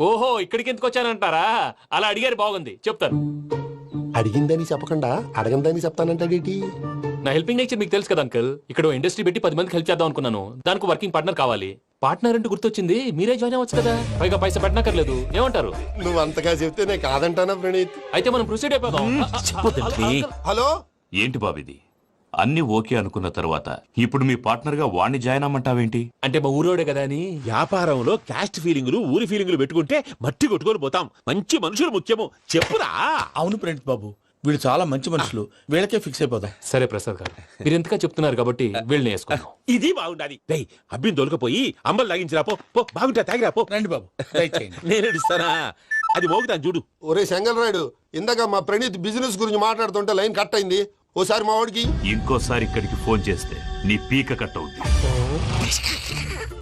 ఓహో, ఇక్కడికి ఎందుకు వచ్చానంటారా? అలా అడిగారు, బాగుంది, చెప్తాను. అడిగిందని చెప్పకుండా అడగందని చెప్తానంటాడేటి? నా హెల్పింగ్ నేచర్ మీకు తెలుసు కదా అంకుల్. ఇక్కడ ఇండస్ట్రీ పెట్టి 10 మందికి హెల్ప్ చేద్దాం అనుకున్నాను. దానికి వర్కింగ్ పార్ట్నర్ కావాలి. పార్ట్నర్ అంటే గుర్తొచ్చింది, మీరే జాయిన్ అవ్వచ్చు కదా. పైగా పైసా పెట్టనక్కర్లేదు. ఏమంటారు? నువ్వు అంతగా చెప్తే నేను కాదంటానా ప్రణీత్? అయితే మనం ప్రొసీడ్ అయిపోదాం. హలో, ఏంటి బాబిది? అన్ని ఓకే అనుకున్న తర్వాత ఇప్పుడు మీ పార్ట్నర్ గా వాణ్ణి జాయిన్ అమ్మంటావేంటి? అంటే మా ఊరోడే కదా అని. వ్యాపారంలో క్యాస్ట్ ఫీలింగులు, ఊరి ఫీలింగులు పెట్టుకుంటే మట్టి కొట్టుకొని పోతాం. మంచి మనుషులు ముఖ్యము. చెప్పురా. అవును ప్రణీత్ బాబు, వీళ్ళు చాలా మంచి మనుషులు. వీళ్ళకే ఫిక్స్ అయిపోదాం. సరే ప్రసాద్ గారు, మీరు ఎంతగా చెప్తున్నారు కాబట్టి వీళ్ళని వేసుకుందాం. ఇది బాగుండాలి. అబ్బిని దొలకపోయి అంబలు లాగించిరా. పో బాగుంటా, తాగిరా పో. రండి బాబు, నేను ఇస్తానా? అది మోగుతాను చూడు. ఒరే చెంగల్ రాయుడు, ఇందాక మా ప్రణీత్ బిజినెస్ గురించి మాట్లాడుతుంటే లైన్ కట్ అయింది. ఓసారి మా వాడికి ఇంకోసారి ఇక్కడికి ఫోన్ చేస్తే నీ పీక కట్ అవుతుంది.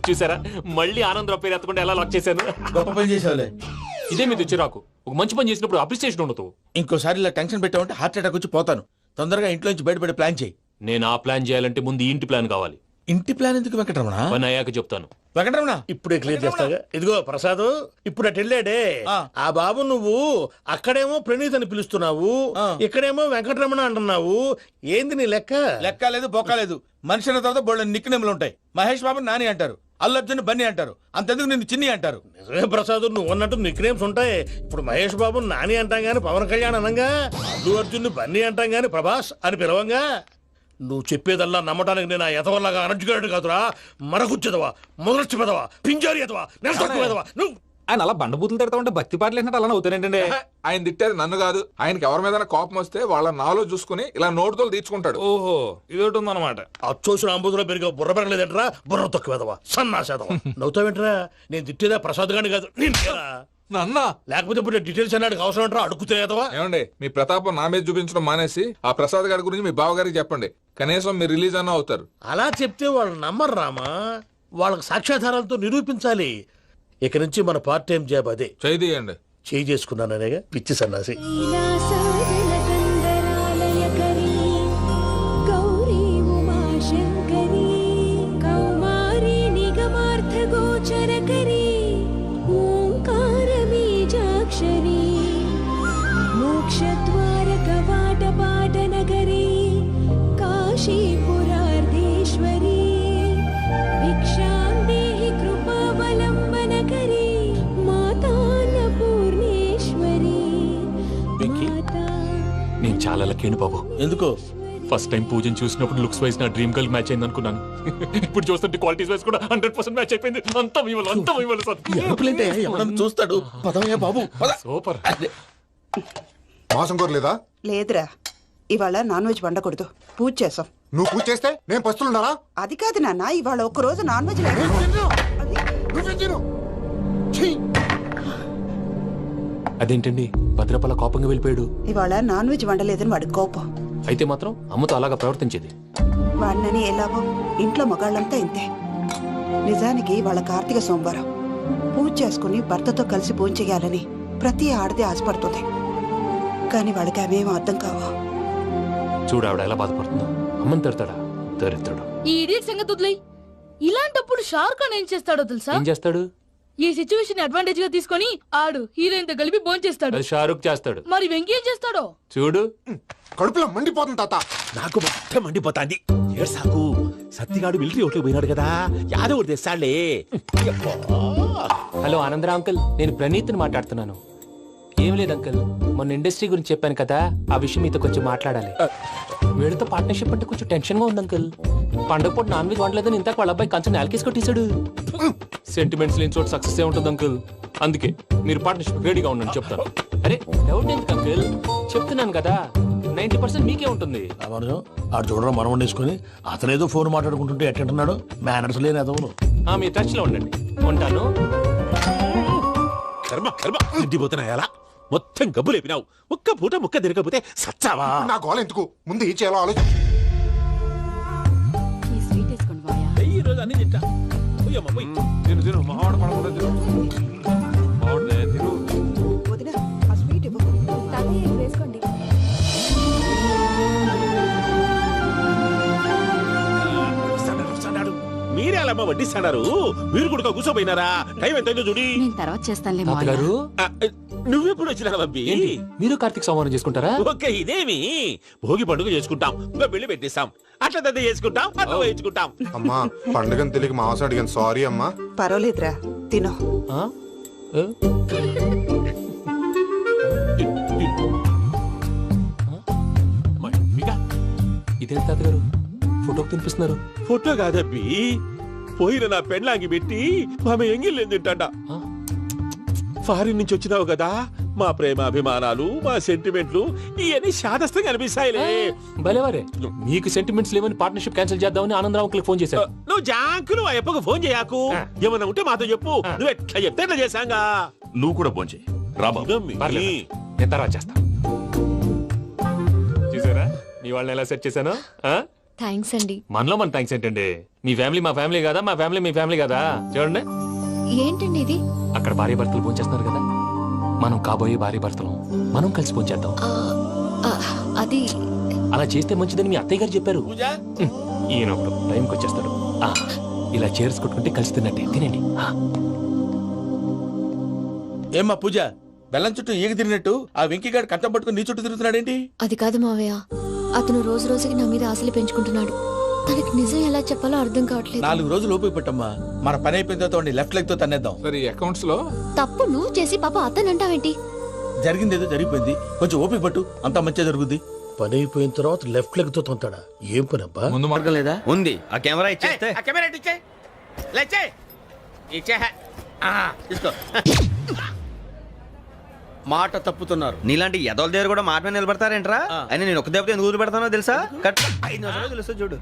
చూసారా, మళ్ళీ ఆనందరావు పేరు ఎత్తకుండా ఎలా లాక్ చేశాను. గొప్ప పని చేసేవాళ్ళే. ఇదే మీద చిరాకు. ఒక మంచి పని చేసినప్పుడు అప్రిసియేషన్ ఉండదు. ఇంకోసారి ఇలా టెన్షన్ పెట్టామంటే హార్ట్ అటాక్ వచ్చి పోతాను. తొందరగా ఇంట్లో నుంచి బయటపడే ప్లాన్ చేయి. నేను ఆ ప్లాన్ చేయాలంటే ముందు ఇంటి ప్లాన్ కావాలి. ఇంటి ప్లాన్ ఎందుకు వెంకటరమణ? పని అయ్యాక చెప్తాను. వెంకటరమణ ఇప్పుడే క్లియర్ చేస్తాగా. ఇదిగో ప్రసాద్, ఇప్పుడు అటు వెళ్ళాడే ఆ బాబు, నువ్వు అక్కడేమో ప్రణీత్ అని పిలుస్తున్నావు, ఇక్కడేమో వెంకటరమణ అంటున్నావు. ఏంది నీ లెక్క? లెక్క లేదు, బొక్క లేదు. మనిషి అన్న తర్వాత బోళ్ళ నిక్నెములు ఉంటాయి. మహేష్ బాబు నాని అంటారు, అల్లు అర్జున్ బన్నీ అంటారు, అంతెందుకు నిన్ను చిన్ని అంటారు. నిజమే ప్రసాద్, నువ్వు అన్నట్టు నిక్నేమ్స్ ఉంటాయి. ఇప్పుడు మహేష్ బాబు నాని అంటాం గాని పవన్ కళ్యాణ్ అనంగా, అల్లు అర్జున్ బన్నీ అంటాం గాని ప్రభాస్ అని పిలవంగా. నువ్వు చెప్పేదల్లా నమ్మటానికి నేను ఆ ఎతవల్లాగా అనర్జుకేటెడ్ కాదురా. మరగుచ్చదవా, మొదలచ్చి పెదవా, పింజారి ఎదవా, నెలసొక్కుదవా నువ్వు. ఆయన అలా బండబూతులు తిడతా ఉంటే భక్తి పాటలు ఏంటంటే అలా అవుతానంటే. ఆయన తిట్టేది నన్ను కాదు, ఆయనకి ఎవరి మీద కోపం వస్తే వాళ్ళ నాలో చూసుకుని ఇలా నోటుతో తీర్చుకుంటాడు. ఓహో, ఇది ఒకటి ఉందన్నమాట. అచ్చోసిన అంబుధులో పెరిగా బుర్ర పెరగలేదంటరా, బుర్ర తొక్కువేదవా, సన్నాసేదవా. నవ్వుతావేంట్రా? నేను తిట్టేదా ప్రసాద్ గాని కాదు, నన్నా. లేకపోతే ఇప్పుడు డీటెయిల్స్ అన్నాడు అవసరం అంటారా? అడుగుతాయేదవా. ఏమండి, మీ ప్రతాపం నా మీద చూపించడం మానేసి ఆ ప్రసాద్ గారి గురించి మీ బావగారికి చెప్పండి. కనీసం మీరు రిలీజ్ అన్న అవుతారు. అలా చెప్తే వాళ్ళు నమ్మరు రామా. వాళ్ళకి సాక్ష్యాధారాలతో నిరూపించాలి. ఇక నుంచి మన పార్ట్ టైం జాబ్ అదే. చేయండి. చేయి చేసుకున్నాననేగా పిచ్చి సన్నాసి. మోక్షద్వార కవాట పాట నగరీ కా చాలా లక్కీ బాబు. ఎందుకు? ఫస్ట్ టైం పూజను చూసినప్పుడు లుక్స్ వైజ్ నా డ్రీమ్ గర్ల్ మ్యాచ్ అయింది అనుకున్నాను. ఇప్పుడు చూస్తుంటే క్వాలిటీస్ వైజ్ కూడా 100% మ్యాచ్ అయిపోయింది. అంతా మీ వల్ల సార్. ఎరుపులేంటే ఎవడన్నా చూస్తాడు. పదవయ్యా బాబు పద. సూపర్. మాసం కోరలేదా? లేదురా, ఇవాళ నాన్ వెజ్ వండకూడదు, పూజ చేసాం. నువ్వు పూజ చేస్తే నేను పస్తులున్నానా? అది కాదు నాన్న, ఇవాళ ఒక్కరోజు నాన్ వెజ్ లేదు. నువ్వే తిను. అదేంటండి భద్రపల కోపంగా వెళ్ళిపోయాడు? ఇవాళ నాన్ వెజ్ వండలేదని వాడి కోపం. అయితే మాత్రం అమ్మతో అలాగా ప్రవర్తించేది. వాడినని ఎలాగో ఇంట్లో మగాళ్ళంతా ఇంతే. నిజానికి వాళ్ళ కార్తీక సోమవారం పూజ చేసుకుని భర్తతో కలిసి పూజ చేయాలని ప్రతి ఆడది ఆశపడుతుంది. కానీ వాడికి అవేమో అర్థం కావు. చూడు ఆవిడ ఎలా బాధపడుతుందో. అమ్మని తిడతాడా? దరిద్రుడు. ఈ ఇడియట్ సంగతి వదిలేయ్. ఇలాంటప్పుడు షారుఖ్ ఖాన్ ఏం చేస్తాడో తెలుసా? ఏం చేస్తాడు? ఈ సిచ్యువేషన్ అడ్వాంటేజ్ గా తీసుకొని ఆడు హీరోయిన్ తో కలిపి బోన్ చేస్తాడు. అది షారుఖ్ చేస్తాడు. మరి వెంకీ ఏం చేస్తాడో చూడు. కడుపులో మండిపోతుంది తాత. నాకు మొత్తం మండిపోతాంది. ఏడ్సాకు, సత్తిగాడు మిలిటరీ ఓట్లకు పోయినాడు కదా, యాదవ్ ఒకటి తెస్తాడులే. హలో ఆనందరా అంకుల్, నేను ప్రణీత్ని మాట్లాడుతున్నాను. ఏం లేదు అంకుల్, మొన్న ఇండస్ట్రీ గురించి చెప్పాను కదా, ఆ విషయం మీతో కొంచెం మాట్లాడాలి. వీళ్ళతో పార్ట్నర్షిప్ అంటే కొంచెం టెన్షన్ గా ఉంది అంకుల్. పండగ పూట నాన్ వెజ్ వండలేదని ఇంతకు వాళ్ళ అబ్బాయి కంచెం నేలకేసి కొట్టేశాడు. సెంటిమెంట్స్ లేని చోట సక్సెస్ ఏ ఉంటుంది అంకుల్. అందుకే మీరు పార్ట్నర్షిప్ రెడీగా ఉండండి చెప్తాను. అరే డౌట్ ఎందుకు అంకుల్, చెప్తున్నాను కదా 90% మీకే ఉంటుంది. ఆడు చూడడం మనం వండేసుకుని అతనేదో ఫోన్ మాట్లాడుకుంటుంటే ఎట్టంటున్నాడు. మేనర్స్ లేని అదవును. మీ టచ్ లో ఉండండి. ఉంటాను. కర్మ కర్మ తిండిపోతున్నాయలా మొత్తం గబ్బు లేపినావు. ఒక్క పూట ముక్క తిరగకపోతే సచ్చావా? నా గోల ఎందుకు, ముందు ఈ చేయాలో ఆలోచన. ఈ రోజు అన్ని తింటా. పోయమ్మ, పోయ్. వదినా, ఆ స్వీట్ ఇవ్వు. వేసుకోండి. వస్తాడాడు. మీరే అలా వడ్డిస్తాడారు. మీరు కూడా కూర్చోపోయినారా? టైం ఎంతైందో చూడి. నేను తర్వాత చేస్తానులే తాతగారు, ఆ, నువ్వెప్పుడు వచ్చినా బంబి? ఏంటి మీరు కార్తీక్ సంహారం చేసుకుంటారా? ఓకే, ఇదేమి భోగి పండుగ చేసుకుంటాం, ఇంకా పెళ్లి పెట్టిస్తాం, అట్లా దద్ద చేసుకుంటాం, అట్లా వేయించుకుంటాం. అమ్మా పండుగని తెలియక మాంసం అడిగాను, సారీ అమ్మా. పర్వాలేదురా, తినో. ఆ? ఏ? ఇదేంటి తాతగారు ఫోటోకి తినిపిస్తున్నారు? ఫోటో కాదబ్బి, పోయిన నా పెళ్ళాంగి పెట్టి ఆమె ఎంగిల్లేం తింటాడ. ఫారిన్ నుంచి వచ్చినావు కదా, మా ప్రేమ అభిమానాలు, మా సెంటిమెంట్లు ఇవన్నీ శాదస్తంగా అనిపిస్తాయిలే. భలేవారే, మీకు సెంటిమెంట్స్ లేవని పార్ట్నర్షిప్ క్యాన్సిల్ చేద్దామని ఆనందరావు అంకుల్ ఫోన్ చేశారు. నువ్వు జాంకులు ఆ అప్పకు ఫోన్ చేయకు. ఏమన్నా ఉంటే మాతో చెప్పు. నువ్వు ఎట్లా చెప్తే ఎట్లా చేశాంగా. నువ్వు కూడా ఫోన్ చేయి. రాబా. పర్లేదు, నేను తర్వాత చేస్తా. చూసారా మీ వాళ్ళని ఎలా సెట్ చేశాను? థ్యాంక్స్ అండి. మనలో మన థ్యాంక్స్ ఏంటండి? మీ ఫ్యామిలీ మా ఫ్యామిలీ కదా, మా ఫ్యామిలీ మీ ఫ్యామిలీ కదా. చూడండి, ఏంటండి ఇది? అక్కడ భార్య భర్తలు ఫోన్ చేస్తున్నారు కదా, మనం కాబోయే భార్య భర్తలు మనం కలిసి ఫోన్ చేద్దాం. అది అలా చేస్తే మంచిదని మీ అత్తయ్య గారు చెప్పారు. ఈయన ఒకడు టైంకి వచ్చేస్తాడు. ఇలా చేర్స్ కొట్టుకుంటే కలిసి తిన్నట్టే. తినండి. ఏమ్మా పూజ, బెల్లం చుట్టూ ఈగ తిరిగినట్టు ఆ వెంకీగాడు కంటం పట్టుకుని నీ చుట్టూ తిరుగుతున్నాడేంటి? అది కాదు మావయ్య, అతను రోజు రోజుకి నా మీద ఆశలు పెంచుకుంటున్నాడు. తనకి నిజం ఎలా చెప్పాలో అర్థం కావట్లేదు. 4 రోజులు ఓపిక పట్టమ్మా, మన పని అయిపోయిన తర్వాత లెఫ్ట్ లెగ్ తో తన్నేద్దాం. అకౌంట్స్ లో తప్పు నువ్వు చేసి పాప అతను అంటావేంటి? జరిగిందేదో జరిగిపోయింది, కొంచెం ఓపిక పట్టు, అంతా మంచిగా జరుగుద్ది. పని అయిపోయిన తర్వాత లెఫ్ట్ లెగ్ తో తొంతాడా? ఏం పని అబ్బా? ముందు మార్గం లేదా? ఉంది, ఆ కెమెరా ఇచ్చేస్తే. తీసుకో. మాట తప్పుతున్నారు. నీలాంటి ఎదల దగ్గర కూడా మాట మీద నిలబడతారేంట్రా? అని నేను ఒక దెబ్బతో ఎందుకు పెడతానో తెలుసా? కట్ 5 నిమిషాలు తెలుసు చూడు.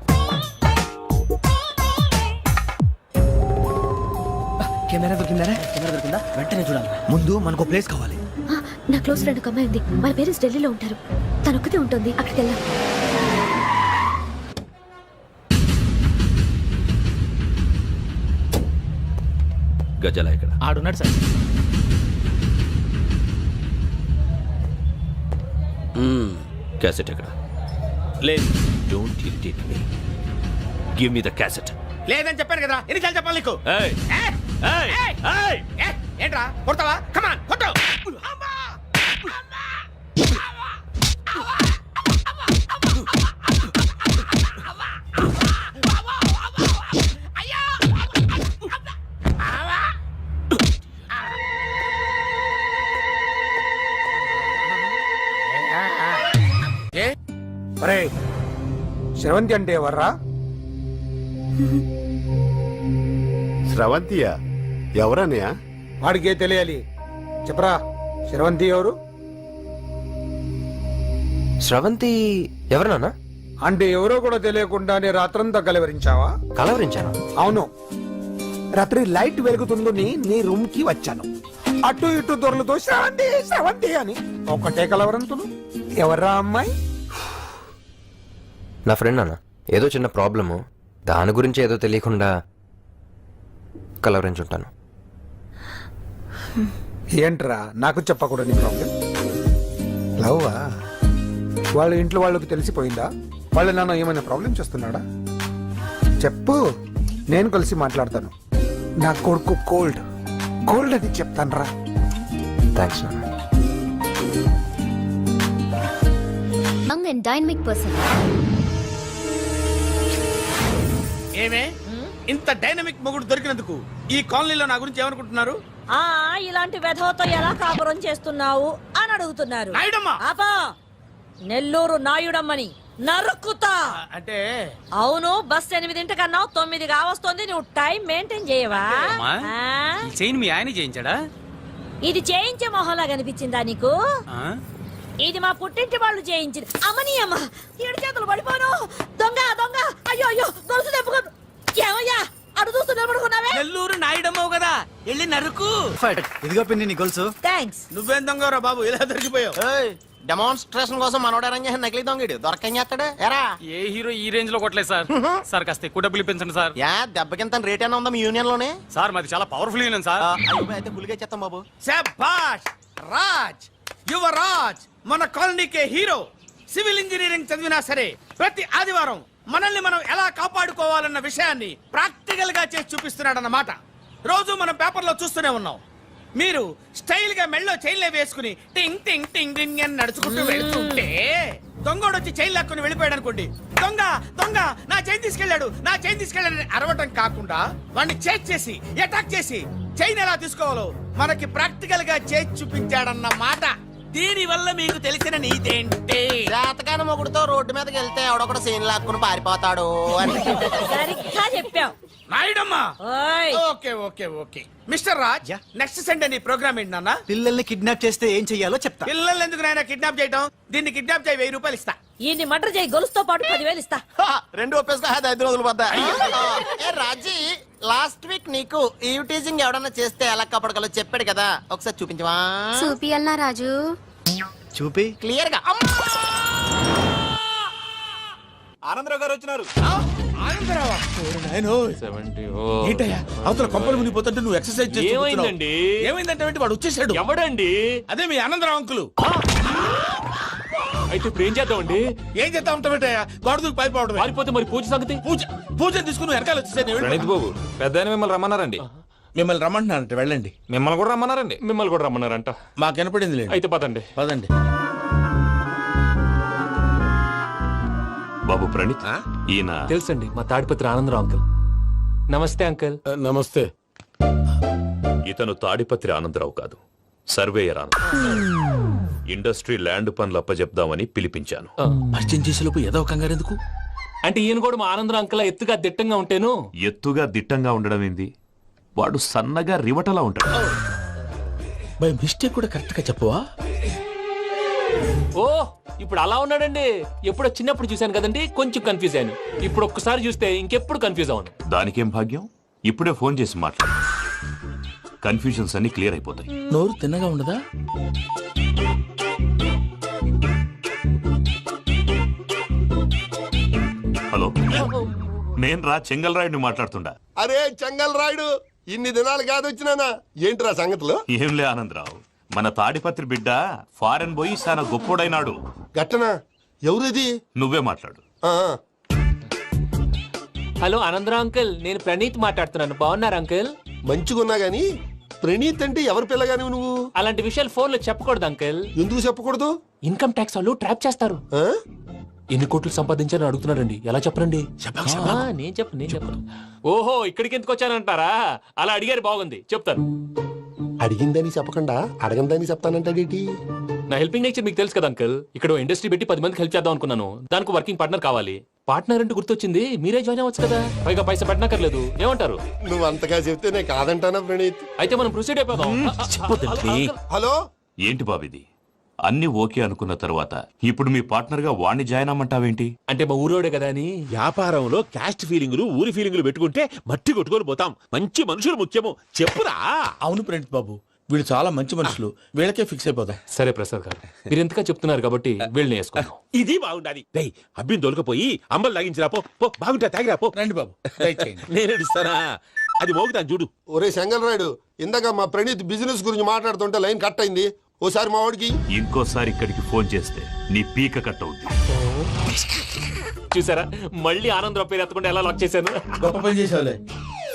కెమెరా దొరికిందా? కెమెరా దొరికిందా? వెంటనే చూడాలి. ముందు మనకు ప్లేస్ కావాలి. నా క్లోజ్ ఫ్రెండ్ ఒక అమ్మాయి ఉంది. వాళ్ళ పేరెంట్స్ ఢిల్లీలో ఉంటారు. తను ఒక్కతే ఉంటుంది. అక్కడికి వెళ్దాం. గజల ఇక్కడ ఆడున్నాడు సార్. క్యాసెట్ ఎక్కడ? లేదు. Don't irritate me. Give me the cassette. లేదని చెప్పాను కదా, ఎన్నిసార్లు చెప్పాలి నీకు? ఏయ్ ఏయ్ ఏయ్ ఏంట్రా కొడతావా? కమాన్ కొట్టు. అరే శ్రవంతి అంటే ఎవర్రా? స్రవంతియా ఎవరన్నయ్య? వాడికే తెలియాలి. చెప్పరా, శ్రవంతి ఎవరు? స్రవంతి ఎవరు నాన్న? అంటే ఎవరో కూడా తెలియకుండానే రాత్రంతా కలవరించావా? కలవరించాను. అవును, రాత్రి లైట్ వెలుగుతుందని నీ రూమ్ కి వచ్చాను. అటు ఇటు దొరలతో శ్రవంతి శ్రవంతి అని ఒకటే కలవరంతులు. ఎవర్రా అమ్మాయి? నా ఫ్రెండ్ అన్న, ఏదో చిన్న ప్రాబ్లము, దాని గురించి ఏదో తెలియకుండా కలవరించుంటాను. ఏంట్రా నాకు చెప్పకూడని ప్రాబ్లం? లవ్వా? వాళ్ళ ఇంట్లో వాళ్ళకి తెలిసిపోయిందా? వాళ్ళ నాన్న ఏమైనా ప్రాబ్లం చేస్తున్నాడా? చెప్పు, నేను కలిసి మాట్లాడతాను. నా కొడుకు కోల్డ్ కోల్డ్ అని చెప్తాను రా. థ్యాంక్స్ నాన్న. Young and dynamic person. ఏమే ఇంత డైనమిక్ మొగుడు దొరికినందుకు ఈ కాలనీలో నా గురించి ఏమనుకుంటున్నారు? ఆ ఇలాంటి వెధవతో ఎలా కాపురం చేస్తున్నావు అని అడుగుతున్నారు. నాయుడమ్మ! ఆపా! నెల్లూరు నాయుడమ్మని నరుక్కుతా. అంటే అవును, బస్ 8:00 9 కావస్తుంది. నువ్వు టైం మెయింటైన్ చేయవా? చైన్ మీ ఆయన చేయించాడా? ఇది చేయించే మొహంలా కనిపించిందా నీకు? ఇది మా పుట్టింటి వాళ్ళు చేయించింది. అమ్మని అమ్మ, ఏడు చేతులు పడిపోను. దొంగ దొంగ, అయ్యో అయ్యో, గొలుసు తెప్పుకో. ఏమయ్యా అడు చూస్తూ నిలబడుకున్నావే? నెల్లూరు నాయుడమ్మవు కదా, వెళ్ళి నరుకు. ఇదిగో పిన్ని నీ గొలుసు. థ్యాంక్స్. నువ్వేం దొంగరా బాబు, ఇలా దొరికిపోయావు? డెమాన్స్ట్రేషన్ కోసం మనోడు అరేంజ్ చేసిన నకిలీ దొంగడు దొరకం చేస్తాడు. ఎరా ఏ హీరో ఈ రేంజ్ లో కొట్టలేదు సార్. సార్ కాస్త ఎక్కువ డబ్బులు ఇప్పించండి సార్. యా దెబ్బకింత రేట్ అయినా ఉందా మీ యూనియన్ లోనే? సార్ మాది చాలా పవర్ఫుల్ యూనియన్ సార్. అయితే గులిగా చేస్తాం బాబు. శభాష్ రాజ్, యువరాజ్, మన కాలనీకే హీరో. సివిల్ ఇంజనీరింగ్ చదివినా సరే ప్రతి ఆదివారం మనల్ని మనం ఎలా కాపాడుకోవాలన్న విషయాన్ని ప్రాక్టికల్ గా చేసి చూపిస్తున్నాడన్నమాట. రోజు మనం పేపర్లో చూస్తూనే ఉన్నాం. మీరు స్టైల్ గా మెళ్ళో చైన్లే వేసుకుని టింగ్ టింగ్ టింగ్ టింగ్ అని నడుచుకుంటూ వెళ్తుంటే దొంగోడు వచ్చి చైన్ లాక్కుని వెళ్ళిపోయాడు అనుకోండి. దొంగ దొంగ నా చైన్ తీసుకెళ్ళాడు, నా చైన్ తీసుకెళ్ళాడని అరవటం కాకుండా వాడిని చేజ్ చేసి అటాక్ చేసి చైన్ ఎలా తీసుకోవాలో మనకి ప్రాక్టికల్ గా చేసి చూపించాడన్న మాట. దీని వల్ల మీకు తెలిసిన నీతేంటి? జాతకాన మొగుడుతో రోడ్డు మీదకి వెళ్తే ఎవడొకడు సీన్ లాక్కుని పారిపోతాడు అని. సరిగ్గా చెప్పావు నాయుడమ్మా. ఓయ్. Okay okay okay mister Raj, next Sunday నీ ప్రోగ్రామ్ ఏంటి నాన్న? పిల్లల్ని కిడ్నాప్ చేస్తే ఏం చెయ్యాలో చెప్తా. పిల్లల్ని ఎందుకు నాయన కిడ్నాప్ చేయటం? దీన్ని కిడ్నాప్ చేయి, 1000 రూపాయలు ఇస్తా. ఈయన్ని మర్డర్ చేయి, గొలుసుతో పాటు 10,000 ఇస్తా. రెండు ఒప్పేసుకో, 5 రోజులు పడ్డా. ఏ రాజీ, లాస్ట్ వీక్ నీకు ఈవ్ టీజింగ్ ఎవడన్నా చేస్తే ఎలా కాపాడగలో చెప్పాడు కదా, ఒకసారి చూపించవా? చూపియల్నా రాజు? చూపి క్లియర్ గా. ఆనందరావు గారు వచ్చినారు. ఆనందరావా? ఏంటయ్యా అవతల కొంపలు మునిగిపోతుంటే నువ్వు ఎక్సర్సైజ్ చేస్తూ ఏమైందండి? ఏమైందంటే వాడు వచ్చేసాడు. ఎవడండి? అదే మీ ఆనందరావు అంకులు. అయితే ఇప్పుడు ఏం చేద్దామండి? ఏం చేస్తా ఉంటావేటయ్యా, గొడవకు పైపోవడం. పారిపోతే మరి పూజ సంగతి? పూజ తీసుకుని వెనకాల వచ్చేసాను. బాబు పెద్ద మిమ్మల్ని రమ్మన్నారండి. మిమ్మల్ని రమ్మంటున్నారంట, వెళ్ళండి. మిమ్మల్ని కూడా రమ్మన్నారండి. మిమ్మల్ని కూడా రమ్మన్నారంట. మాకు వినపడింది లేదు. అయితే పదండి. పదండి. బాబు ప్రణీత్, ఈయన తెలుసండి, మా తాడిపత్రి ఆనందరావు అంకుల్. నమస్తే అంకుల్. నమస్తే. ఇతను తాడిపత్రి ఆనందరావు కాదు, సర్వేయర్ ఆనందరావు. ఇండస్ట్రీ ల్యాండ్ పనులు అప్పజెప్దామని పిలిపించాను. పరిచయం చేసేలోపు ఏదో కంగారు ఎందుకు? అంటే ఈయన కూడా మా ఆనందరావు అంకుల్ ఎత్తుగా దిట్టంగా ఉంటేను. ఎత్తుగా దిట్టంగా ఉండడం ఏంది, వాడు సన్నగా రివటలా ఉంటాడు. బై మిస్టేక్ కూడా కరెక్ట్ గా చెప్పవా? ఓ ఇప్పుడు అలా ఉన్నాడండి. ఎప్పుడో చిన్నప్పుడు చూశాను కదండి, కొంచెం కన్ఫ్యూజ్ అయ్యాను. ఇప్పుడు ఒక్కసారి చూస్తే ఇంకెప్పుడు కన్ఫ్యూజ్ అవ్వను. దానికేం భాగ్యం, ఇప్పుడే ఫోన్ చేసి మాట్లాడు. కన్ఫ్యూజన్స్ అన్ని క్లియర్ అయిపోతాయి. నోరు తిన్నగా ఉండదా? హలో, నేను రా చెంగల్ రాయుడిని మాట్లాడుతుండా. అరే చెంగల్ రాయుడు, ఇన్ని దినాలు కాదు వచ్చినానా? ఏంట్రా సంగతులు? ఏంలే ఆనందరావు, మన తాడిపత్రి బిడ్డ ఫారెన్ పోయి చాలా గొప్పోడైనాడు. గట్టనా? ఎవరిది? నువ్వే మాట్లాడు. హలో ఆనందరావు అంకుల్, నేను ప్రణీత్ మాట్లాడుతున్నాను. బాగున్నారు అంకుల్? మంచిగున్నా గాని ప్రణీత్ అంటే ఎవరి పిల్లగాని నువ్వు? అలాంటి విషయాలు ఫోన్ లో చెప్పకూడదు అంకుల్. ఎందుకు చెప్పకూడదు? ఇన్కమ్ ట్యాక్స్ వాళ్ళు ట్రాప్ చేస్తారు. ఎన్ని కోట్లు సంపాదించాలని అడుగుతున్నారండి, ఎలా చెప్పరండి? నేను చెప్పను. ఓహో, ఇక్కడికి ఎందుకు వచ్చానంటారా? అలా అడిగారు, బాగుంది, చెప్తాను. అడిగిందని చెప్పకుండా అడగందని చెప్తానంటాడేటి? నా హెల్పింగ్ నేచర్ మీకు తెలుసు కదా అంకల్. ఇక్కడ ఇండస్ట్రీ పెట్టి 10 మందికి హెల్ప్ చేద్దాం అనుకున్నాను. దానికి వర్కింగ్ పార్ట్నర్ కావాలి. పార్ట్నర్ అంటే గుర్తొచ్చింది, మీరే జాయిన్ అవ్వచ్చు కదా. పైగా పైసా పెట్టనక్కర్లేదు. ఏమంటారు? నువ్వు అంతగా చెప్తే నేను కాదంటానా ప్రణీత్? అయితే మనం ప్రొసీడ్ అయిపోదాం. హలో ఏంటి బాబిది? అన్ని ఓకే అనుకున్న తర్వాత ఇప్పుడు మీ పార్ట్నర్ గా వాణ్ణి జాయిన్ అమ్మంటావేంటి? అంటే మా ఊరోడే కదా అని. వ్యాపారంలో క్యాస్ట్ ఫీలింగులు ఊరి ఫీలింగులు పెట్టుకుంటే మట్టి కొట్టుకొని పోతాం. మంచి మనుషులు ముఖ్యము. చెప్పురా. అవును ప్రణీత్ బాబు, వీళ్ళు చాలా మంచి మనుషులు. వీళ్ళకే ఫిక్స్ అయిపోదాం. సరే ప్రసాద్ గారు, మీరు ఎంతగా చెప్తున్నారు కాబట్టి వీళ్ళని వేసుకుందాం. ఇది బాగుండాలి. డేయ్ అబ్బిని దొలకపోయి అంబలు లాగించిరా పో. బాగుంటా తాగిరా పో. రండి బాబు నేను ఇస్తానా? అది మోగుతాను చూడు. ఒరే సెంగల్ రాయుడు, ఇందాక మా ప్రణీత్ బిజినెస్ గురించి మాట్లాడుతుంటే లైన్ కట్ అయింది. ఓసారి మా వాడికి ఇంకోసారి ఇక్కడికి ఫోన్ చేస్తే నీ పీక కట్ అవుద్ది. చూసారా, మళ్ళీ ఆనందరావు పేరు ఎత్తకుండా ఎలా లాక్ చేశాను. గొప్ప పని చేసేవాళ్ళే.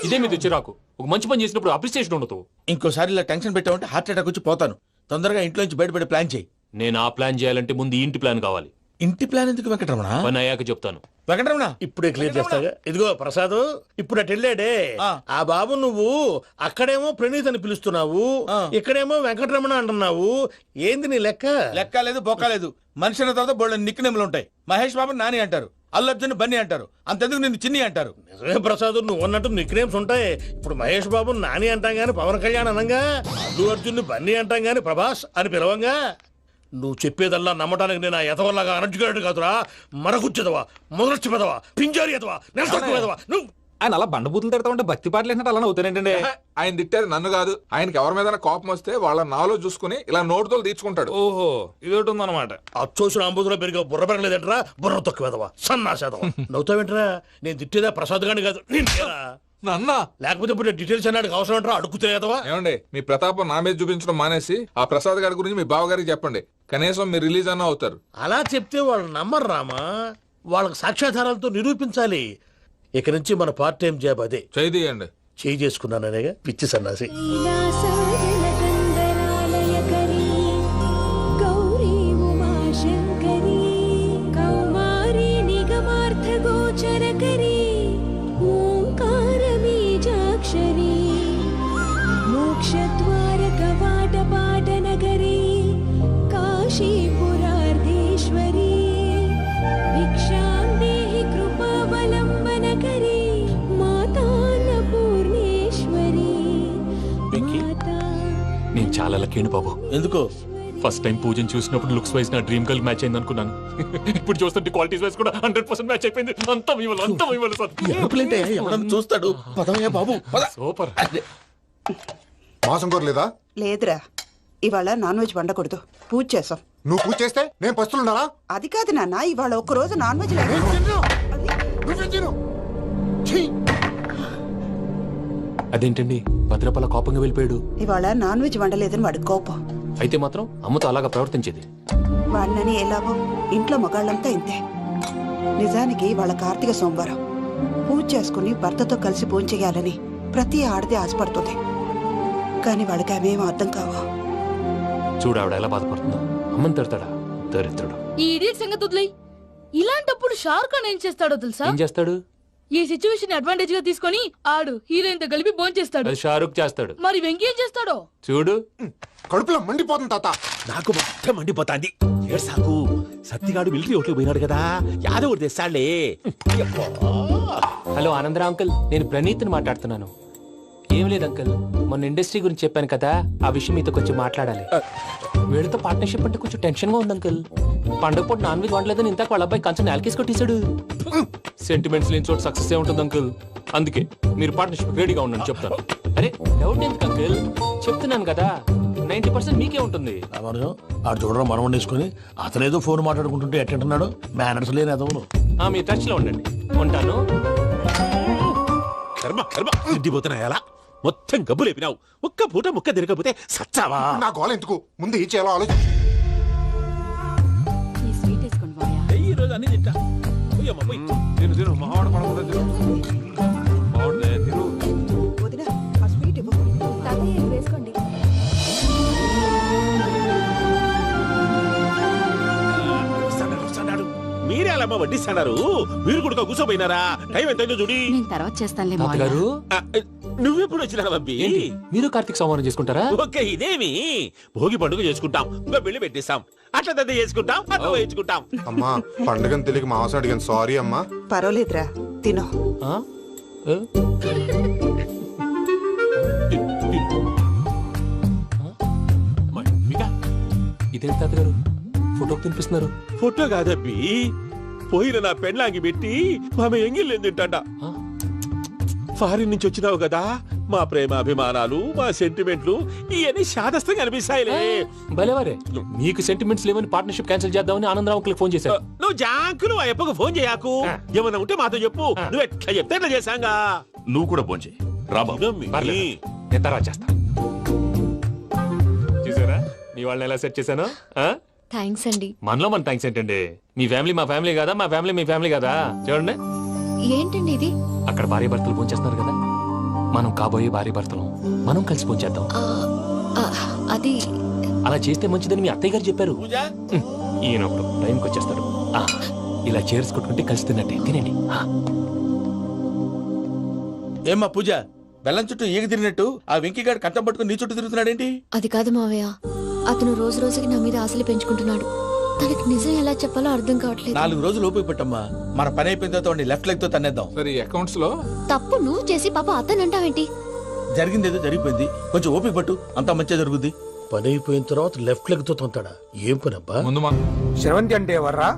ఇదే మీద చిరాకు. ఒక మంచి పని చేసినప్పుడు అప్రిసియేషన్ ఉండదు. ఇంకోసారి ఇలా టెన్షన్ పెట్టామంటే హార్ట్ అటాక్ వచ్చి పోతాను. తొందరగా ఇంట్లో నుంచి బయటపడే ప్లాన్ చేయి. నేను ఆ ప్లాన్ చేయాలంటే ముందు ఈ ఇంటి ప్లాన్ కావాలి. ఇంటి ప్లాన్ ఎందుకు వెంకటరమణ? పని అయ్యాక చెప్తాను. వెంకటరమణ ఇప్పుడే క్లియర్ చేస్తాగా. ఇదిగో ప్రసాద్, ఇప్పుడు అటు వెళ్ళాడే ఆ బాబు, నువ్వు అక్కడేమో ప్రణీత్ అని పిలుస్తున్నావు, ఇక్కడేమో వెంకటరమణ అంటున్నావు. ఏంది నీ లెక్క? లెక్క లేదు బొక్క లేదు. మనిషి అన్న తర్వాత బోళ్ళ నిక్నెములు ఉంటాయి. మహేష్ బాబు నాని అంటారు, అల్లు అర్జున్ బన్నీ అంటారు, అంతెందుకు నిన్ను చిన్ని అంటారు. నిజమే ప్రసాద్, నువ్వు అన్నట్టు నిక్నేమ్స్ ఉంటాయి. ఇప్పుడు మహేష్ బాబు నాని అంటాం గాని పవన్ కళ్యాణ్ అనంగా, అల్లు అర్జున్ బన్నీ అంటాం గాని ప్రభాస్ అని పిలవంగా. నువ్వు చెప్పేదల్లా నమ్మటానికి నేను ఎతవల్లాగా అనర్జుకేటెడ్ కాదురా. మరగుచ్చదవా, మొదలచ్చి పెదవా, పింజారి ఎదవా, నెలసొక్కుదవా నువ్వు. ఆయన అలా బండబూతులు తిడతా ఉంటే భక్తి పాటలు ఏంటంటే అలా అవుతానంటే. ఆయన తిట్టారు నన్ను కాదు. ఆయనకి ఎవరి మీద కోపం వస్తే వాళ్ళ నాలో చూసుకుని ఇలా నోటుతో తీర్చుకుంటాడు. ఓహో, ఇది ఒకటి ఉందన్నమాట. అచ్చోసిన అంబుధులో పెరిగే బుర్ర పెరగలేదంటరా. బుర్ర తొక్కువేదవా, సన్నాసేదవా. నవ్వుతావేంట్రా? నేను తిట్టేదా ప్రసాద్ గాని కాదు, నన్న లేకపోతే ఇప్పుడు డీటెయిల్స్ అన్నాడు అవసరం అంటారా? అడుగుతాయేదవా. ఏమండి, మీ ప్రతాపం నా మీద చూపించడం మానేసి ఆ ప్రసాద్ గారి గురించి మీ బావగారికి చెప్పండి. కనీసం మీరు రిలీజ్ అన్న అవుతారు. అలా చెప్తే వాళ్ళు నమ్మరు రామా. వాళ్ళకి సాక్ష్యాధారాలతో నిరూపించాలి. ఇక నుంచి మన పార్ట్ టైం జాబ్ అదే. చేయండి. చేయి చేసుకున్నాననేగా పిచ్చి సన్నాసి. నేను చాలా లక్కీని బాబు. ఎందుకు? ఫస్ట్ టైం పూజను చూసినప్పుడు లుక్స్ వైజ్ నా డ్రీమ్ గర్ల్ మ్యాచ్ అయింది అనుకున్నాను. ఇప్పుడు చూస్తుంటే క్వాలిటీస్ వైజ్ కూడా 100% మ్యాచ్ అయిపోయింది. అంతా చూస్తాడు. పదవయ్యా బాబు, సూపర్. మాసం కోరలేదా? లేదురా, ఇవాళ నాన్ వెజ్ వండకూడదు. పూజ చేసాం. నువ్వు పూజ చేస్తే నేను పస్తులున్నానా? అది కాదు నాన్న, ఇవాళ ఒక్కరోజు నాన్ వెజ్ లేదు. అదేంటండి భద్రపల కోపంగా వెళ్ళిపోయాడు? ఇవాళ నాన్ వెజ్ వండలేదని వాడి కోపం. అయితే మాత్రం అమ్మతో అలాగా ప్రవర్తించేది. వాడినని ఎలాగో ఇంట్లో మగాళ్ళంతా ఇంతే. నిజానికి వాళ్ళ కార్తీక సోమవారం పూజ చేసుకుని భర్తతో కలిసి పూజ చేయాలని ప్రతి ఆడది ఆశపడుతుంది. కానీ వాడికి అవేం అర్థం కావు. చూడు ఆవిడ ఎలా బాధపడుతుందో. అమ్మని తిడతాడా దరిద్రుడు. ఈ ఇడియట్ సంగతి వదిలేయ్. ఇలాంటప్పుడు షారుఖ్ ఖాన్ ఏం చేస్తాడో తెలుసా? ఏం చేస్తాడు? ఈ సిచ్యువేషన్ అడ్వాంటేజ్ గా తీసుకొని ఆడు హీరోయిన్ తో కలిపి బోన్ చేస్తాడు. అది షారుఖ్ చేస్తాడు. మరి వెంకీ ఏం చేస్తాడో చూడు. కడుపులో మండిపోతుంది తాత. నాకు మొత్తం మండిపోతాంది. సాకు సత్తిగాడు మిలిటరీ ఓట్లు పోయినాడు కదా, యాదవ్ తెస్తాడులే. హలో ఆనందరా అంకుల్, నేను ప్రణీత్ని మాట్లాడుతున్నాను. ఏం లేదు అంకుల్, మొన్న ఇండస్ట్రీ గురించి చెప్పాను కదా, ఆ విషయం మీతో కొంచెం మాట్లాడాలి. వీళ్ళతో పార్ట్నర్షిప్ అంటే కొంచెం టెన్షన్ గా ఉంది అంకుల్. పండుగ పూట నాన్ వెజ్ వండలేదని ఇంతకు వాళ్ళ అబ్బాయి కంచెం నేలకేసి కొట్టేశాడు. సెంటిమెంట్స్ లేని చోట సక్సెస్ ఏ ఉంటుంది అంకుల్. అందుకే మీరు పార్ట్నర్షిప్ రెడీగా ఉండండి చెప్తాను. అరే డౌట్ ఎందుకు అంకుల్, చెప్తున్నాను కదా 90% మీకే ఉంటుంది. ఆడు చూడడం మనం వండేసుకుని అతనేదో ఫోన్ మాట్లాడుకుంటుంటే ఎట్టంటున్నాడు. మేనర్స్ లేని అదవును. మీ టచ్ లో ఉండండి. ఉంటాను. కర్మ కర్మ తిండిపోతున్నాయలా మొత్తం గబ్బు లేపినావు. ఒక్క పూట ముక్క తిరగకపోతే సచ్చావా? నా గోల ఎందుకు, ముందు ఈ చేయాలో ఆలోచించు. ఈ రోజు అన్ని తింటా. తిను మావాడు పడకుండా తిను. వదినా, ఆ స్వీట్ ఇవ్వు. వేసుకోండి. మీరే అలా వడ్డిస్తున్నారు. మీరు కూడా కూర్చోపోయినారా? టైం ఎంతైందో చూడి. తర్వాత చేస్తానులే తాతగారు. నువ్వెప్పుడు వచ్చినా బంబి మీరు కార్తీక్ సంహారం చేసుకుంటారా? ఓకే ఇదేమి భోగి పండుగ చేసుకుంటాం ఇంకా పెళ్లి పెట్టేస్తాం అట్లా దద్ద చేసుకుంటాం అట్లా వేయించుకుంటాం. అమ్మా పండుగని తెలియక మాంసం అడిగాను సారీ అమ్మా. పర్వాలేదురా తినో. ఆ? ఏ? ఇదేంటి తాతగారు ఫోటోకి తినిపిస్తున్నారు? ఫోటో కాదబ్బి పోయిన నా పెళ్ళాంగి పెట్టి ఆమె ఎంగిల్లేం తింటాడ. ఫారిన్ నుంచి వచ్చినావు కదా మా ప్రేమ అభిమానాలు మా సెంటిమెంట్లు ఇవన్నీ శాదస్తంగా అనిపిస్తాయిలే. భలేవారే మీకు సెంటిమెంట్స్ లేవని పార్ట్నర్షిప్ క్యాన్సిల్ చేద్దామని ఆనందరావు అంకుల్ ఫోన్ చేశారు. నువ్వు జాంకులు ఆ అప్పకు ఫోన్ చేయకు. ఏమన్నా ఉంటే మాతో చెప్పు. నువ్వు ఎట్లా చెప్తే ఎట్లా చేశాంగా. నువ్వు కూడా ఫోన్ చేయి రాబాబు. నేను తర్వాత చేస్తా. చూసారా మీ వాళ్ళని ఎలా సెట్ చేశాను? థ్యాంక్స్ అండి. మనలో మన థ్యాంక్స్ ఏంటండి? మీ ఫ్యామిలీ మా ఫ్యామిలీ కదా, మా ఫ్యామిలీ మీ ఫ్యామిలీ కదా. చూడండి ఏంటండి ఇది? అక్కడ భార్య భర్తలు ఫోన్ చేస్తున్నారు కదా, మనం కాబోయే భార్య భర్తలు మనం కలిసి ఫోన్ చేద్దాం. అది అలా చేస్తే మంచిదని మీ అత్తయ్య గారు చెప్పారు. ఈయన ఒకడు టైంకి వచ్చేస్తాడు. ఇలా చేర్స్ కొట్టుకుంటే కలిసి తిన్నట్టే. తినండి. ఏమ్మా పూజ బెల్లం చుట్టూ ఈగ తిరిగినట్టు ఆ వెంకీగాడు కంటం పట్టుకుని నీ చుట్టూ తిరుగుతున్నాడేంటి? అది కాదు మావయ్య, అతను రోజు రోజుకి నా మీద ఆశలు పెంచుకుంటున్నాడు. తనకి నిజం ఎలా చెప్పాలో అర్థం కావట్లేదు. 4 రోజులు ఓపిక పట్టమ్మా. మన పని అయిపోయిన తర్వాత లెఫ్ట్ లెగ్ తో తన్నేద్దాం. సరే అకౌంట్స్ లో తప్పు నువ్వు చేసి పాప అతను అంటావేంటి? జరిగింది ఏదో జరిగిపోయింది. కొంచెం ఓపిక పట్టు, అంతా మంచిగా జరుగుద్ది. పని అయిపోయిన తర్వాత లెఫ్ట్ లెగ్ తో తొంతాడా? ఏం పని అబ్బా? ముందు శ్రవంతి అంటే ఎవర్రా?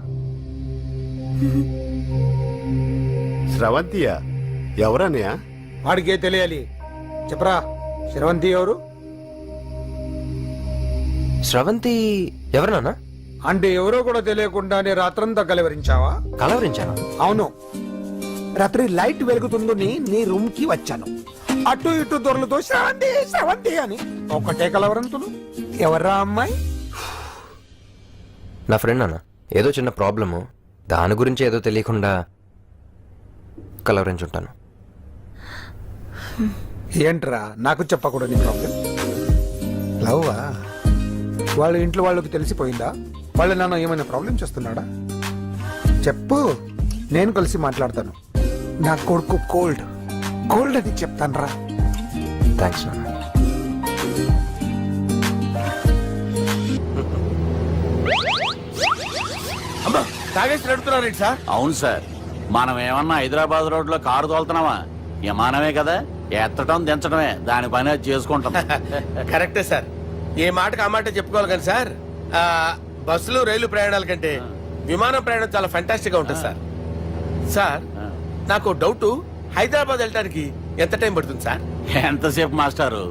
స్రవంతియా? ఎవరన్నయ్య? వాడికే తెలియాలి. చెప్పరా శ్రవంతి ఎవరు? స్రవంతి ఎవరు నాన్న? అంటే ఎవరో కూడా తెలియకుండానే రాత్రంతా కలవరించావా? కలవరించాను. అవును, రాత్రి లైట్ వెలుగుతుందని నీ రూమ్ కి వచ్చాను. అటు ఇటు దొరలతో శ్రవంతి శ్రవంతి అని ఒకటే కలవరంతులు. ఎవర్రా అమ్మాయి? నా ఫ్రెండ్ నాన్న. ఏదో చిన్న ప్రాబ్లము, దాని గురించి ఏదో తెలియకుండా కలవరించుంటాను. ఏంట్రా నాకు చెప్పకూడదు నీ ప్రాబ్లం? లవ్వా? వాళ్ళ ఇంట్లో వాళ్ళకి తెలిసిపోయిందా? వాళ్ళ నాన్న ఏమైనా ప్రాబ్లం చేస్తున్నాడా? చెప్పు, నేను కలిసి మాట్లాడతాను. నా కొడుకు కోల్డ్ కోల్డ్ అని చెప్తాను రా. థ్యాంక్స్ నాన్న. అమ్మా తాగేసి నడుపుతున్నారేంటి సార్? అవును సార్, మనం ఏమన్నా హైదరాబాద్ రోడ్ లో కారు తోలుతున్నామా? విమానమే కదా, ఎత్తడం దించడమే దాని పని అది చేసుకుంటాం. కరెక్టే సార్. ఏ మాటకు ఆ మాట చెప్పుకోవాలి కానీ సార్, బస్సులు రైలు ప్రయాణాల కంటే విమానం ప్రయాణం చాలా ఫెంటాస్టిక్ గా ఉంటుంది సార్. సార్ నాకు డౌట్, హైదరాబాద్ వెళ్ళడానికి ఎంత టైం పడుతుంది సార్? ఎంతసేపు మాస్టారు,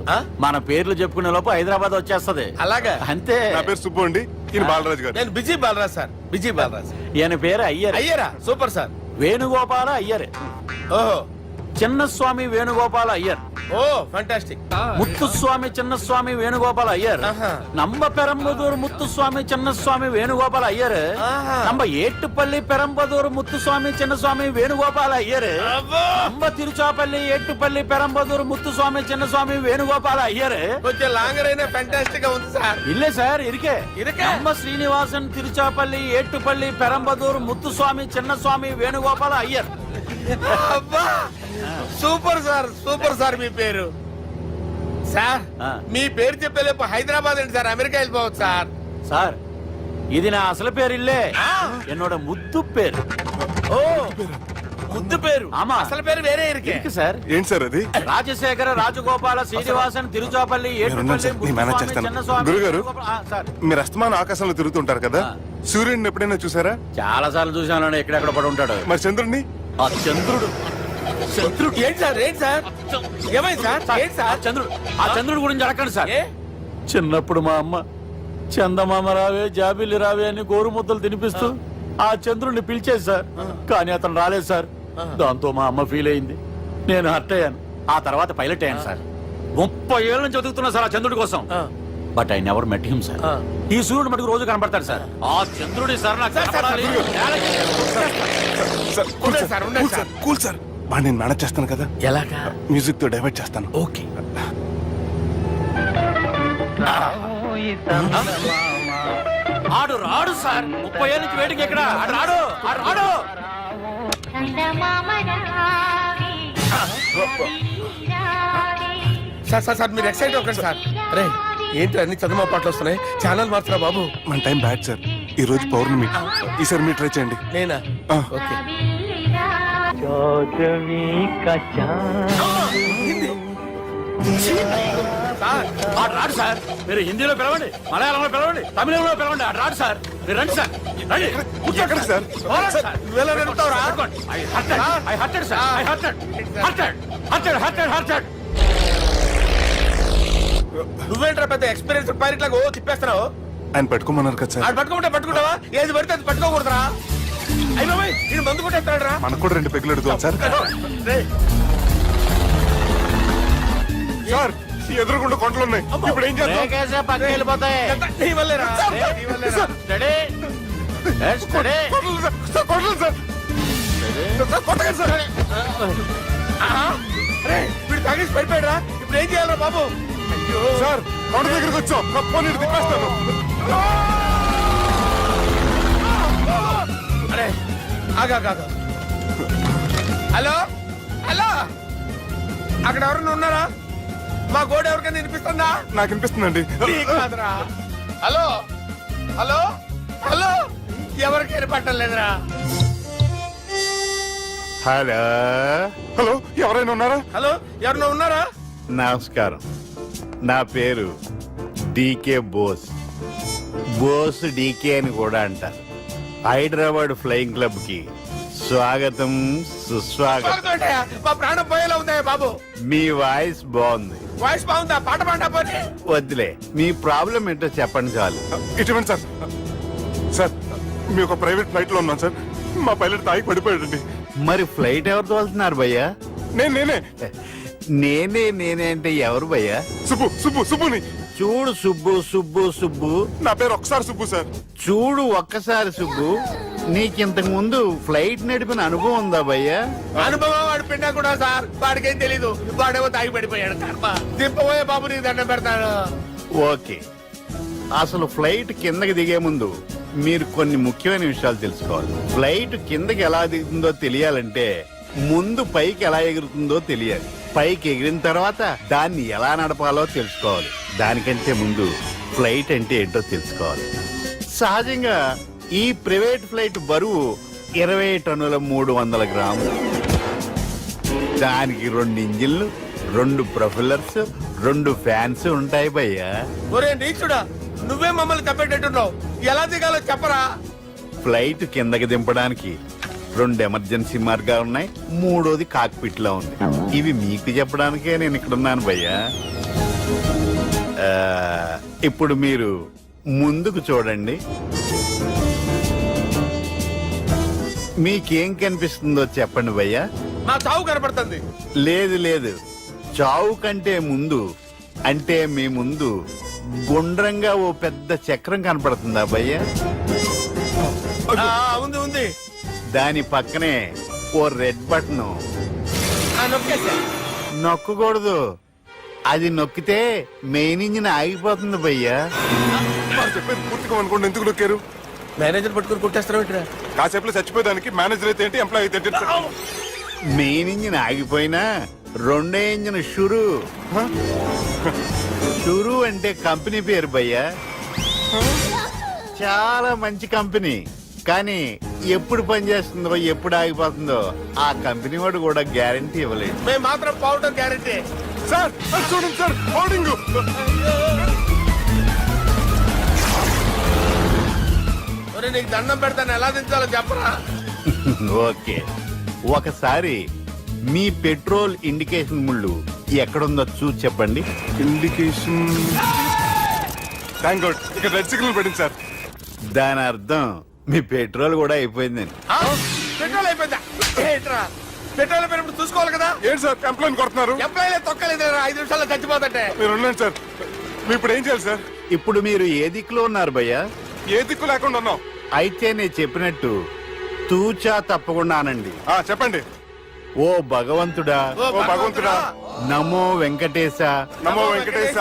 మన పేర్లు చెప్పుకునే లోపు హైదరాబాద్ వచ్చేస్తది. అలాగా? అంతే. నా పేరు సుబ్బు అండి, ఈయన బాలరాజు గారు. నేను busy Balaraj sir. Busy Balaraj. ఈయన పేరు అయ్యర్. అయ్యరా? Super sir. వేణుగోపాల అయ్యర్. ఓహో. చిన్నస్వామి వేణుగోపాల అయ్యర్. Oh fantastic. ముత్తుస్వామి చిన్నస్వామి వేణుగోపాల అయ్యర్. நம்ம பெரம்பதூர் முத்துசுவாமி சின்னசுவாமி வேணுகோபால் ஐயர். நம்ம ஏட்டுப்பள்ளி பெரம்பதூர் முத்துசுவாமி சின்னசுவாமி வேணுகோபால் ஐயர். நம்ம திருச்சாப்பள்ளி ஏட்டுப்பள்ளி பெரம்பதூர் முத்துசுவாமி சின்னசுவாமி வேணுகோபால் ஐயர். కొంచెం లాంగర్ అయినా ఫంటాస్టిక్ గా ఉంది సార్. இல்ல சார் இருக்கே. நம்ம ஸ்ரீனிவாசன் திருச்சாப்பள்ளி ஏட்டுப்பள்ளி பெரம்பதூர் முத்துசுவாமி சின்னசுவாமி வேணுகோபால் ஐயர். అబ్బా సూపర్ సార్, సూపర్ సార్. మీ పేరు సార్, మీ పేరు చెప్పేలేపు హైదరాబాద్ అండి సార్, అమెరికా వెళ్ళిపోవచ్చు సార్. సార్ ఇది నా అసలు పేరు ఇల్లే, என்னோட ముద్దు పేరు. ఓ ముద్దు పేరు. ఆమా, అసలు పేరు వేరే ఇరుకే సార్. ఏంటి సార్ అది? రాజశేఖర రాజగోపాల శ్రీనివాసన్ తిరుచాపల్లి గురుగారు, మీరు అస్తమానం ఆకాశంలో తిరుగుతుంటారు కదా, సూర్యుడిని ఎప్పుడైనా చూసారా? చాలా సార్లు చూసాను, ఎక్కడెక్కడ పడి ఉంటాడు. మరి చంద్రుడిని? ఆ చంద్రుడు. చంద్రుడు ఏంటి సార్? ఏంటి సార్? ఏమైంది సార్? ఏంటి సార్? చంద్రుడు. ఆ చంద్రుడు గురించి అడగండి సార్. చిన్నప్పుడు మా అమ్మ చందమామ రావే జాబిల్లి రావే అని గోరుముద్దలు తినిపిస్తూ ఆ చంద్రుడిని పిలిచేది సార్. కానీ అతను రాలేదు సార్. దాంతో మా అమ్మ ఫీల్ అయింది, నేను హర్ట్ అయ్యాను. ఆ తర్వాత పైలట్ అయ్యాను సార్. 30 ఏళ్ళ నుంచి చదువుతున్నా సార్ ఆ చంద్రుడి కోసం. But I never met him sir. ఈ సూర్యుడు మటుకు రోజు కనబడతాడు సార్. ఆ చంద్రుడి సార్ నాకు కనపడాలి. కూల్ సార్, బాగా నేను మేనేజ్ చేస్తాను కదా. ఎలాగా? మ్యూజిక్ తో డైవర్ట్ చేస్తాను. ఓకే. ఆడు రాడు సార్. 30 ఏళ్ళ నుంచి వేడికి ఎక్కడ ఆడు రాడు. ఆడు రాడు. సార్ సార్ సార్ మీరు ఎక్సైట్ అవ్వకండి సార్. రే ఏంటి అన్ని చదువు పాటలు వస్తున్నాయి, ఛానల్ మార్చరా బాబు. మన టైం బ్యాడ్ సార్, ఈ రోజు పౌర్ణమి, ఈసారి మీరు ట్రై చేయండి. నేనా? ఓకే. సార్ ఆడు రాడు సార్. మీరు హిందీలో పిలవండి, మలయాళంలో పిలవండి, తమిళంలో పిలవండి, ఆడు రాడు సార్. మీరు రండి సార్, రండి. ఎక్కడ సార్? పోరాడు సార్. నువ్వెలా నడుపుతావురా? I hurted, sir. I hurted. నువ్వేంట్రా పెద్ద ఎక్స్పీరియన్స్ పైరెట్ లాగా ఓ తిప్పేస్తున్నావు? ఆయన పెట్టుకోమన్నారు కదా సార్. ఆడు పట్టుకుంటే పట్టుకుంటావా? ఏది పడితే అది పట్టుకోకూడదురా. అయ్యి బాబాయ్ నేను మందు కొట్టేస్తాడు రా. మనకు కూడా 2 పెగ్గులు అడుగుతాం సార్. సార్ ఎదురుకుండా కొండలు ఉన్నాయి, ఇప్పుడు ఏం చేద్దాం? పక్కకి వెళ్ళిపోతాయి. నీ వల్లేరా? వీడు తాగేసి పడిపోయాడు రా. ఇప్పుడు ఏం చేయాలరా బాబు? అయ్యో సార్ కొండ దగ్గరికి వచ్చాం, పోనీ తిప్పేస్తాను. అరే ఆగా. హలో హలో, అక్కడ ఎవరన్నా ఉన్నారా? మా గోడ ఎవరికైనా వినిపిస్తుందా? నాకు వినిపిస్తుందండి. నీకు కాదురా. హలో హలో హలో, ఎవరికి వినపట్టం లేదురా. హలో హలో, ఎవరైనా ఉన్నారా? హలో ఎవరన్నా ఉన్నారా? నమస్కారం, నా పేరు డీకే బోస్. బోస్ డీకే అని కూడా అంటారు. హైదరాబాద్ ఫ్లయింగ్ క్లబ్ కి స్వాగతం సుస్వాగతం. స్వాగతం ఏంటయ్యా? మా ప్రాణం పోయేలా ఉందా బాబు? మీ వాయిస్ బాగుంది. వాయిస్ బాగుందా? పాట పాడా పోనీ. వద్దులే, మీ ప్రాబ్లం ఏంటో చెప్పండి చాలు. ఇటువంటి సార్, సార్ మీ ఒక ప్రైవేట్ ఫ్లైట్ లో ఉన్నాం సార్, మా పైలట్ తాగి పడిపోయాడండి. మరి ఫ్లైట్ ఎవరు తోలుతున్నారు భయ్యా? నేనే నేనే అంటే ఎవరు భయ్యా? సుబ్బుని. చూడు సుబ్బు, నా పేరు ఒకసారి సుబ్బు సార్. చూడు ఒక్కసారి సుబ్బు, నీకింతకు ముందు ఫ్లైట్ నడిపిన అనుభవం ఉందా భయ్యా? అనుభవం వాడు పిండా కూడా సార్, వాడికేం తెలీదు. వాడేమో తాగి పడిపోయాడు. కర్మ దింపబోయే బాబు, నీకు దండం పెడతాను. ఓకే, అసలు ఫ్లైట్ కిందకి దిగే ముందు మీరు కొన్ని ముఖ్యమైన విషయాలు తెలుసుకోవాలి. ఫ్లైట్ కిందకి ఎలా దిగుతుందో తెలియాలంటే ముందు పైకి ఎలా ఎగురుతుందో తెలియాలి. పైకి ఎగిరిన తర్వాత దాన్ని ఎలా నడపాలో తెలుసుకోవాలి. దానికంటే ముందు ఫ్లైట్ అంటే ఏంటో తెలుసుకోవాలి. సహజంగా ఈ ప్రైవేట్ ఫ్లైట్ బరువు 20 టన్నుల 300 గ్రాములు. దానికి 2 ఇంజిన్లు, 2 ప్రొఫెల్లర్స్, 2 ఫ్యాన్స్ ఉంటాయి భయ్యా. ఒరే నీచుడా, నువ్వే మమ్మల్ని తప్పేటట్టున్నావు. ఎలా దిగాలో చెప్పరా? ఫ్లైట్ కిందకి దింపడానికి 2 ఎమర్జెన్సీ మార్గాలు ఉన్నాయి, 3వది కాక్పిట్ లో ఉంది. ఇవి మీకు చెప్పడానికే నేను ఇక్కడ ఉన్నాను భయ్యా. ఇప్పుడు మీరు ముందుకు చూడండి. మీకేం కనిపిస్తుందో చెప్పండి భయ్యా. నా చావు కనపడుతుంది. లేదు, చావు కంటే ముందు అంటే మీ ముందు గుండ్రంగా ఓ పెద్ద చక్రం కనపడుతుందా భయ్యా? ఉంది. దాని పక్కనే ఓ రెడ్ బటన్. నొక్కకూడదు, అది నొక్కితే మెయిన్ ఇంజిన్ ఆగిపోతుంది భయ్యా. చెప్పేది పూర్తిగా అనుకోండి, ఎందుకు నొక్కారు? మేనేజర్ పట్టుకుని కుట్టేస్తారా? కాసేపులో చచ్చిపోయేదానికి మేనేజర్ అయితే ఏంటి, ఎంప్లాయ్ అయితే ఏంటి? మెయిన్ ఇంజిన్ ఆగిపోయినా 2వ ఇంజిన్ షురు అంటే కంపెనీ పేరు భయ్యా. చాలా మంచి కంపెనీ, కానీ ఎప్పుడు పనిచేస్తుందో ఎప్పుడు ఆగిపోతుందో ఆ కంపెనీ వాడు కూడా గ్యారంటీ ఇవ్వలేదు. మేము మాత్రం పౌడర్ గ్యారంటీ. సార్ చూడండి సార్, హోర్డింగ్. నీకు దండం పెడతాను, ఎలా దించాలో చెప్పరా? ఓకే, ఒకసారి మీ పెట్రోల్ ఇండికేషన్ ముళ్ళు ఎక్కడుందో చూసి చెప్పండి. ఇండికేషన్, థ్యాంక్ గాడ్, ఇక్కడ రెడ్ సిగ్నల్ పడింది సార్. దాని అర్థం మీ పెట్రోల్ కూడా అయిపోయిందని. పెట్రోల్ అయిపోయిందా? పెట్రోల్ అయిపోయినప్పుడు చూసుకోవాలి కదా. ఏంటి సార్ కంప్లైంట్ కొడుతున్నారు? ఎంప్లాయీ తొక్కలేదు, 5 నిమిషాల్లో చచ్చిపోతుంటే. మీరు ఉండండి సార్, మీరు ఇప్పుడు ఏం చేయాలి సార్? ఇప్పుడు మీరు ఏ దిక్కులో ఉన్నారు భయ్యా? ఏ దిక్కు లేకుండా ఉన్నాం. అయితే నేను చెప్పినట్టు తూచా తప్పకుండా అనండి. చెప్పండి. ఓ భగవంతుడా, ఓ భగవంతుడా, నమో వెంకటేశ, నమో వెంకటేశ.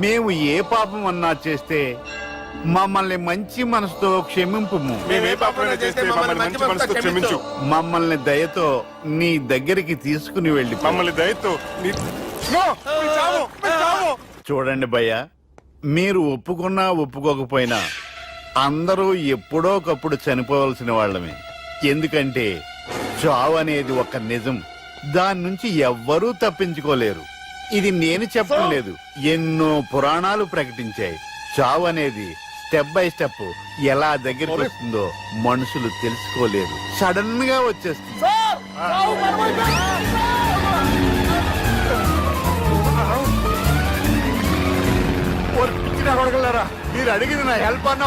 మేము ఏ పాపం అన్నా చేస్తే మమ్మల్ని మంచి మనసుతో క్షమింపు. మేమే పాపమైనా చేస్తే మమ్మల్ని మంచి మనసుతో క్షమించు. మమ్మల్ని దయతో నీ దగ్గరికి తీసుకుని వెళ్ళి, మమ్మల్ని దయతో చూడండి భయ్య, మీరు ఒప్పుకున్నా ఒప్పుకోకపోయినా అందరూ ఎప్పుడో ఒకప్పుడు చనిపోవలసిన వాళ్ళమే. ఎందుకంటే చావు అనేది ఒక నిజం, దాని నుంచి ఎవ్వరూ తప్పించుకోలేరు. ఇది నేను చెప్పడం లేదు, ఎన్నో పురాణాలు ప్రకటించాయి. చావు అనేది స్టెప్ బై స్టెప్ ఎలా దగ్గరికి వస్తుందో మనుషులు తెలుసుకోలేరు, సడన్ గా వచ్చేస్తుంది. మీరు అడిగింది నా హెల్ప్ అన్న